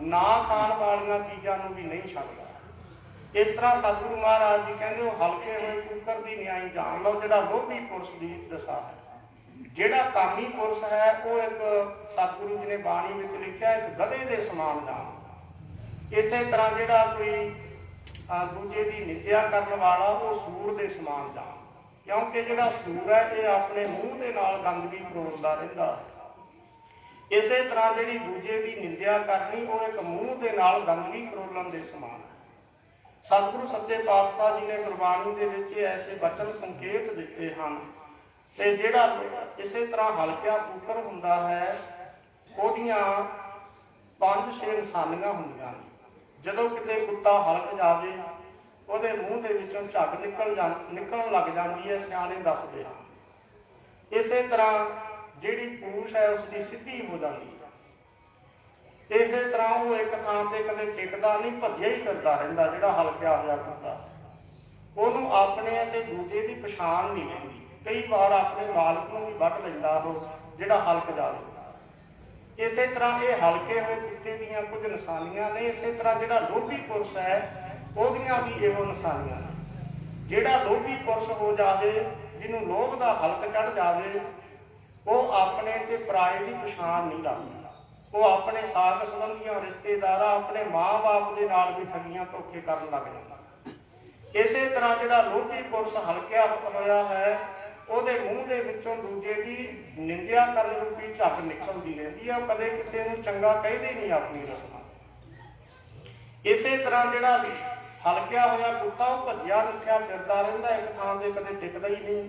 ਨਾ ਖਾਣ ਵਾਲੀਆਂ ਚੀਜ਼ਾਂ ਨੂੰ ਵੀ ਨਹੀਂ ਛੱਡਦਾ। ਇਸ ਤਰ੍ਹਾਂ ਸਤਿਗੁਰੂ ਮਹਾਰਾਜ ਜੀ ਕਹਿੰਦੇ ਉਹ ਹਲਕੇ ਹੋਏ ਕੂਕਰ ਦੀ ਨਿਆਈ ਜਾਣ ਲਓ, ਜਿਹੜਾ ਲੋਭੀ ਪੁਰਸ਼ ਦੀ ਦਸ਼ਾ ਹੈ। ਜਿਹੜਾ ਕਾਮੀ ਪੁਰਸ਼ ਹੈ ਉਹ ਇੱਕ ਸਤਿਗੁਰੂ ਜੀ ਨੇ ਬਾਣੀ ਵਿੱਚ ਲਿਖਿਆ ਇੱਕ ਗਧੇ ਦੇ ਸਮਾਨ ਜਾਣ। ਇਸੇ ਤਰ੍ਹਾਂ ਜਿਹੜਾ ਕੋਈ ਦੂਜੇ ਦੀ ਨਿੰਦਿਆ ਕਰਨ ਵਾਲਾ ਉਹ ਸੂਰ ਦੇ ਸਮਾਨ ਜਾਣ, ਕਿਉਂਕਿ ਜਿਹੜਾ ਸੂਰ ਹੈ ਇਹ ਆਪਣੇ ਮੂੰਹ ਦੇ ਨਾਲ ਗੰਦਗੀ ਫਰੋਲਦਾ ਰਹਿੰਦਾ ਹੈ। ਇਸੇ ਤਰ੍ਹਾਂ ਜਿਹੜੀ ਦੂਜੇ ਦੀ ਨਿੰਦਿਆ ਕਰਨੀ ਉਹ ਇੱਕ ਮੂੰਹ ਦੇ ਨਾਲ ਗੰਦਗੀ ਫਰੋਲਣ ਦੇ ਸਮਾਨ ਹੈ। ਸਤਿਗੁਰੂ ਸੱਚੇ ਪਾਤਸ਼ਾਹ ਜੀ ਨੇ ਗੁਰਬਾਣੀ ਦੇ ਵਿੱਚ ਐਸੇ ਬਚਨ ਸੰਕੇਤ ਦਿੱਤੇ ਹਨ। ਤੇ ਜਿਹੜਾ ਇਸੇ ਤਰ੍ਹਾਂ ਹਲਕਿਆ ਕੂਕਰ ਹੁੰਦਾ ਹੈ ਉਹਦੀਆਂ 5-6 ਨਿਸ਼ਾਨੀਆਂ ਹੁੰਦੀਆਂ ਨੇ। ਜਦੋਂ ਕਿਤੇ ਕੁੱਤਾ ਹਲਕ ਜਾਵੇ ਉਹਦੇ ਮੂੰਹ ਦੇ ਵਿੱਚੋਂ ਝੱਗ ਨਿਕਲਣ ਲੱਗ ਜਾਂਦੀ ਹੈ, ਸਿਆਣੇ ਦੱਸਦੇ ਹਨ। ਇਸੇ ਤਰ੍ਹਾਂ ਜਿਹੜੀ ਪੂਛ ਹੈ ਉਸ ਦੀ ਸਿੱਧੀ ਹੋ ਜਾਂਦੀ ਹੈ। ਇਸੇ ਤਰ੍ਹਾਂ ਉਹ ਇੱਕ ਥਾਂ ਤੇ ਕਦੇ ਟਿਕਦਾ ਨਹੀਂ, ਭੱਜਿਆ ਹੀ ਫਿਰਦਾ ਰਹਿੰਦਾ। ਜਿਹੜਾ ਹਲਕਿਆ ਹੋਇਆ ਕੁੱਤਾ, ਉਹਨੂੰ ਆਪਣੇ ਅਤੇ ਦੂਜੇ ਦੀ ਪਛਾਣ ਨਹੀਂ ਰਹਿੰਦੀ। ਕਈ ਵਾਰ ਆਪਣੇ ਮਾਲਕ ਨੂੰ ਵੀ ਵੱਢ ਲੈਂਦਾ ਉਹ ਜਿਹੜਾ ਹਲਕ ਜਾਵੇ। ਇਸੇ ਤਰ੍ਹਾਂ ਇਹ ਹਲਕੇ ਹੋਏ ਕੁੱਤੇ ਦੀਆਂ ਕੁਝ ਨਿਸ਼ਾਨੀਆਂ ਨੇ। ਇਸੇ ਤਰ੍ਹਾਂ ਜਿਹੜਾ ਲੋਭੀ ਪੁਰਸ਼ ਹੈ ਉਹਦੀਆਂ ਵੀ ਇਹੋ ਨਿਸ਼ਾਨੀਆਂ ਨੇ। ਜਿਹੜਾ ਲੋਭੀ ਪੁਰਸ਼ ਹੋ ਜਾਵੇ, ਜਿਹਨੂੰ ਲੋਭ ਦਾ ਹਲਕ ਚੜ੍ਹ ਜਾਵੇ, ਉਹ ਆਪਣੇ ਤੇ ਪਰਾਏ ਦੀ ਪਛਾਣ ਨਹੀਂ ਰੱਖਦਾ। ਉਹ ਆਪਣੇ ਸਾਕ ਸੰਬੰਧੀਆਂ, ਰਿਸ਼ਤੇਦਾਰਾਂ, ਆਪਣੇ ਮਾਂ-ਬਾਪ ਦੇ ਨਾਲ ਵੀ ਠੱਗੀਆਂ ਧੋਖੇ ਕਰਨ ਲੱਗ ਜਾਂਦਾ। ਇਸੇ ਤਰ੍ਹਾਂ ਜਿਹੜਾ ਲੋਭੀ ਪੁਰਸ਼ ਹਲਕਿਆ ਹੋਇਆ ਹੈ ਉਹਦੇ ਮੂੰਹ ਦੇ ਵਿੱਚੋਂ ਦੂਜੇ ਦੀ ਨਿੰਦਿਆ ਕਰਨ ਰੂਪੀ ਝੱਗ ਨਿਕਲਦੀ ਰਹਿੰਦੀ ਹੈ। ਉਹ ਕਦੇ ਕਿਸੇ ਨੂੰ ਚੰਗਾ ਕਹਿੰਦੇ ਨਹੀਂ ਆਪਣੀ ਰਸਮਾਂ। ਇਸੇ ਤਰ੍ਹਾਂ ਜਿਹੜਾ ਹਲਕਿਆ ਹੋਇਆ ਕੁੱਤਾ ਉਹ ਭੱਜਿਆ ਨੱਠਿਆ ਫਿਰਦਾ ਰਹਿੰਦਾ, ਇੱਕ ਥਾਂ ਤੇ ਕਦੇ ਟਿਕਦਾ ਹੀ ਨਹੀਂ।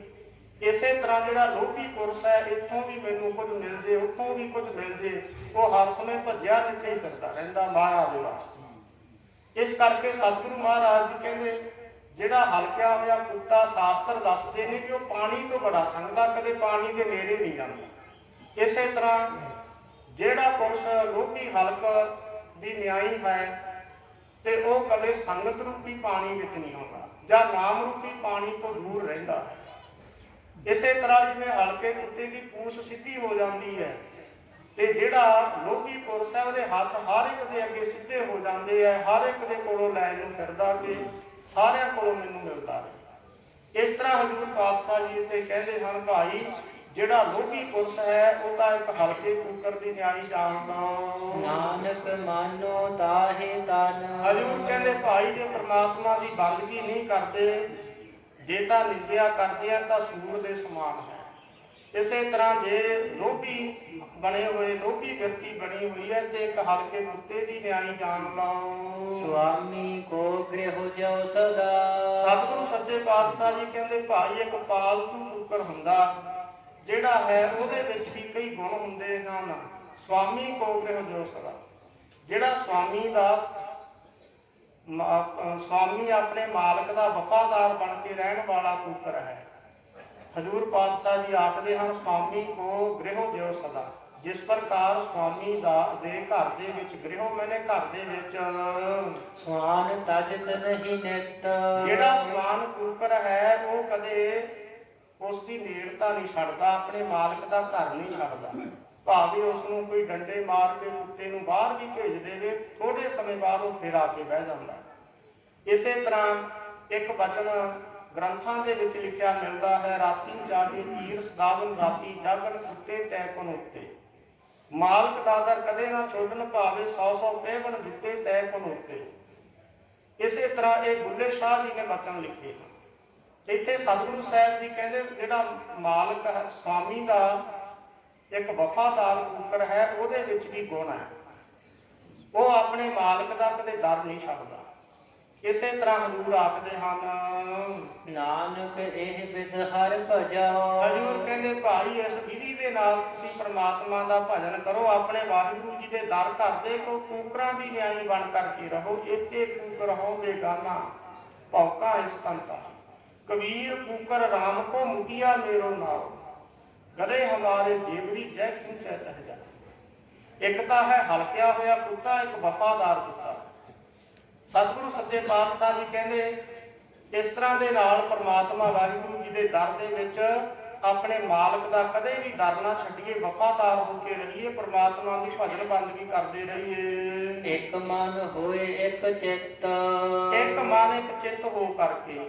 ਇਸੇ ਤਰ੍ਹਾਂ ਜਿਹੜਾ ਲੋਭੀ ਪੁਰਸ਼ ਹੈ, ਇੱਥੋਂ ਵੀ ਮੈਨੂੰ ਕੁਝ ਮਿਲ ਜੇ, ਉੱਥੋਂ ਵੀ ਕੁਝ ਮਿਲ ਜੇ, ਉਹ ਹਰ ਸਮੇਂ ਭੱਜਿਆ ਨੱਠਿਆ ਹੀ ਫਿਰਦਾ ਰਹਿੰਦਾ ਮਾਇਆ ਦੇ ਵਾਸਤੇ। ਇਸ ਕਰਕੇ ਸਤਿਗੁਰੂ ਮਹਾਰਾਜ ਜੀ ਕਹਿੰਦੇ ਜਿਹੜਾ ਹਲਕਿਆ ਹੋਇਆ ਕੁੱਤਾ, ਸ਼ਾਸਤਰ ਦੱਸਦੇ ਨੇ ਕਿ ਉਹ ਪਾਣੀ ਤੋਂ ਬੜਾ ਸੰਗਦਾ, ਕਦੇ ਪਾਣੀ ਦੇ ਨੇੜੇ ਨਹੀਂ ਜਾਂਦਾ। ਇਸੇ ਤਰ੍ਹਾਂ ਜਿਹੜਾ ਪੁਰਸ਼ ਲੋਭੀ ਹਲਕ ਦੀ ਨਿਆਈ ਹੈ ਤੇ ਉਹ ਕਦੇ ਸੰਗਤ ਰੂਪੀ ਪਾਣੀ ਵਿੱਚ ਨਹੀਂ ਆਉਂਦਾ ਜਾਂ ਨਾਮ ਰੂਪੀ ਪਾਣੀ ਤੋਂ ਦੂਰ ਰਹਿੰਦਾ ਹੈ। ਇਸੇ ਤਰ੍ਹਾਂ ਜਿਵੇਂ ਹਲਕੇ ਕੁੱਤੇ ਦੀ ਪੂਛ ਸਿੱਧੀ ਹੋ ਜਾਂਦੀ ਹੈ ਤੇ ਜਿਹੜਾ ਲੋਭੀ ਪੁਰਸ਼ ਹੈ ਉਹਦੇ ਹੱਥ ਹਰ ਇੱਕ ਦੇ ਅੱਗੇ ਸਿੱਧੇ ਹੋ ਜਾਂਦੇ ਹੈ, ਹਰ ਇੱਕ ਦੇ ਕੋਲੋਂ ਲੈਣ ਨੂੰ ਫਿਰਦਾ ਕਿ ਸਾਰਿਆਂ ਕੋਲੋਂ ਮੈਨੂੰ ਮਿਲਦਾ ਹੈ। ਇਸ ਤਰ੍ਹਾਂ ਹਜ਼ੂਰ ਪਾਤਸ਼ਾਹ ਜੀ ਇੱਥੇ ਕਹਿੰਦੇ ਹਨ ਭਾਈ ਜਿਹੜਾ ਲੋਭੀ ਪੁਰਸ਼ ਹੈ ਉਹ ਤਾਂ ਇੱਕ ਹਲਕੇ ਕੂਕਰ ਦੀ ਨਿਆਈ ਜਾਣਦਾ। ਨਾਨਕ ਮਾਨੋ ਤਾਹੇ ਤਨ। ਹਜ਼ੂਰ ਕਹਿੰਦੇ ਭਾਈ ਜੇ ਪ੍ਰਮਾਤਮਾ ਦੀ ਬੰਦਗੀ ਨਹੀਂ ਕਰਦੇ, ਜੇ ਤਾਂ ਨਿੰਦਿਆ ਕਰਦੇ ਆ ਤਾਂ ਸੂਰ ਦੇ ਸਮਾਨ ਹੈ। ਇਸੇ ਤਰ੍ਹਾਂ ਜੇ ਲੋਭੀ ਬਣੇ ਹੋਏ, ਲੋਭੀ ਵਿਅਕਤੀ ਬਣੀ ਹੋਈ ਹੈ ਤੇ ਇੱਕ ਹਲਕੇ ਕੁੱਤੇ ਦੀ ਨਿਆਈ ਜਾਣ ਲਓ। ਸੁਆਮੀ ਕੋ ਗ੍ਰਹਿ ਜੋ ਸਦਾ। ਸਤਿਗੁਰੂ ਸੱਚੇ ਪਾਤਸ਼ਾਹ ਜੀ ਕਹਿੰਦੇ ਭਾਈ ਇੱਕ ਪਾਲਤੂ ਕੂਕਰ ਹੁੰਦਾ ਜਿਹੜਾ ਹੈ ਉਹਦੇ ਵਿੱਚ ਵੀ ਕਈ ਗੁਣ ਹੁੰਦੇ ਹਨ। ਸੁਆਮੀ ਕੋ ਗ੍ਰਹਿ ਜੋ ਸਦਾ, ਜਿਹੜਾ ਸਵਾਮੀ ਦਾ ਸਵਾਮੀ ਆਪਣੇ ਮਾਲਕ ਦਾ ਵਫਾਦਾਰ ਬਣ ਕੇ ਰਹਿਣ ਵਾਲਾ ਕੂਕਰ ਹੈ। ਹਜ਼ੂਰ ਪਾਤਸ਼ਾਹ ਜੀ ਆਖਦੇ ਹਨ ਸੁਆਮੀ ਕੋ ਗ੍ਰਹਿ ਜਿਉ ਸਦਾ। ਜਿਸ ਪ੍ਰਕਾਰ ਸੁਆਮੀ ਦਾ ਦੇ ਘਰ ਦੇ ਵਿੱਚ ਗ੍ਰਹਿ ਮੈਨੇ ਘਰ ਦੇ ਵਿੱਚ ਸਵਾਨ ਤਜਤ ਨਹੀਂ ਨਿਤ। ਜਿਹੜਾ ਸਵਾਨ ਕੂਕਰ ਹੈ ਉਹ ਕਦੇ ਉਸ ਦੀ ਨੇੜਤਾ ਨਹੀਂ ਛੱਡਦਾ, ਆਪਣੇ ਮਾਲਕ ਦਾ ਘਰ ਨਹੀਂ ਛੱਡਦਾ। ਭਾਵੇਂ ਉਸ ਨੂੰ ਕੋਈ ਡੰਡੇ ਮਾਰ ਕੇ ਕੁੱਤੇ ਨੂੰ ਬਾਹਰ ਵੀ ਭੇਜ ਦੇਵੇ, ਥੋੜੇ ਸਮੇਂ ਬਾਅਦ ਉਹ ਫਿਰ ਆ ਕੇ ਬਹਿ ਜਾਂਦਾ। ਇਸੇ ਤਰ੍ਹਾਂ ਇੱਕ ਬਚਨ ਗ੍ਰੰਥਾਂ ਦੇ ਵਿੱਚ ਲਿਖਿਆ ਮਿਲਦਾ ਹੈ, ਰਾਤੀ ਜਾਗੇ ਤੀਰ ਸਦਾਵਨ ਰਾਤੀ ਜਾਗਣ ਕੁੱਤੇ ਤੈ ਕੋਨ ਉੱਤੇ। ਮਾਲਕ ਦਾ ਦਰ ਕਦੇ ਨਾ ਛੋਡਣ, ਭਾਵੇਂ 100 ਪਹਿਵਨ ਦਿੱਤੇ ਤੈ ਕੋਨ ਉੱਤੇ। ਇਸੇ ਤਰ੍ਹਾਂ ਇਹ ਬੁੱਲੇ ਸ਼ਾਹ ਜੀ ਨੇ ਬਚਨ ਲਿਖੇ। ਇੱਥੇ ਸਤਿਗੁਰੂ ਸਾਹਿਬ ਜੀ ਕਹਿੰਦੇ ਜਿਹੜਾ ਮਾਲਕ ਹੈ ਸਵਾਮੀ ਦਾ ਇੱਕ ਵਫਾਦਾਰ ਕੂਕਰ ਹੈ, ਉਹਦੇ ਵਿੱਚ ਵੀ ਗੁਣ ਹੈ। ਉਹ ਆਪਣੇ ਮਾਲਕ ਦਾ ਕਦੇ ਡਰ ਨਹੀਂ ਛੱਡਦਾ। ਇਸੇ ਤਰ੍ਹਾਂ ਹਜ਼ੂਰ ਆਖਦੇ ਹਨ ਨਾਨਕ ਇਹ ਬਿਦ ਹਰ ਭਜਾਓ। ਹਜ਼ੂਰ ਕਹਿੰਦੇ ਭਾਈ ਇਸ ਵਿਧੀ ਦੇ ਨਾਲ ਤੁਸੀਂ ਪ੍ਰਮਾਤਮਾ ਦਾ ਭਜਨ ਕਰੋ, ਆਪਣੇ ਵਾਹਿਗੁਰੂ ਜੀ ਦੇ ਦਰ ਕਰਦੇ ਕੋ ਕੂਕਰਾਂ ਦੀ ਨਿਆਈ ਬਣ ਕਰਕੇ ਰਹੋ। ਇੱਥੇ ਕੂਕਰ ਹੋ ਬੇਗਾਨਾ ਭੌਕਾ ਇਸ ਕੰਤਾ, ਕਬੀਰ ਕੂਕਰ ਰਾਮ ਕੋ ਮੁਕੀਆ ਮੇਰੋ ਨਾਮ, ਗਲੇ ਹਮਾਰੇ ਜੇਵਰੀ ਜੈ ਖਿੰਚੈ ਰਹਿ ਜਾ। ਇੱਕ ਤਾਂ ਹੈ ਹਲਕਿਆ ਹੋਇਆ ਕੁੱਤਾ, ਇੱਕ ਵਫਾਦਾਰ ਕੁੱਤਾ। ਸਤਿਗੁਰੂ ਸੱਚੇ ਪਾਤਸ਼ਾਹ ਜੀ ਕਹਿੰਦੇ ਇਸ ਤਰ੍ਹਾਂ ਦੇ ਨਾਲ ਪ੍ਰਮਾਤਮਾ ਵਾਹਿਗੁਰੂ ਜੀ ਦੇ ਦਰ ਦੇ ਵਿੱਚ ਆਪਣੇ ਮਾਲਕ ਦਾ ਕਦੇ ਵੀ ਦਰ ਨਾ ਛੱਡੀਏ, ਵਫਾਦਾਰ ਹੋ ਕੇ ਰਹੀਏ, ਪ੍ਰਮਾਤਮਾ ਦੀ ਭਜਨ ਬੰਦਗੀ ਕਰਦੇ ਰਹੀਏ। ਇੱਕ ਮਨ ਹੋਏ ਇੱਕ ਚਿੱਤ। ਇੱਕ ਮਨ ਇੱਕ ਚਿੱਤ ਹੋ ਕਰਕੇ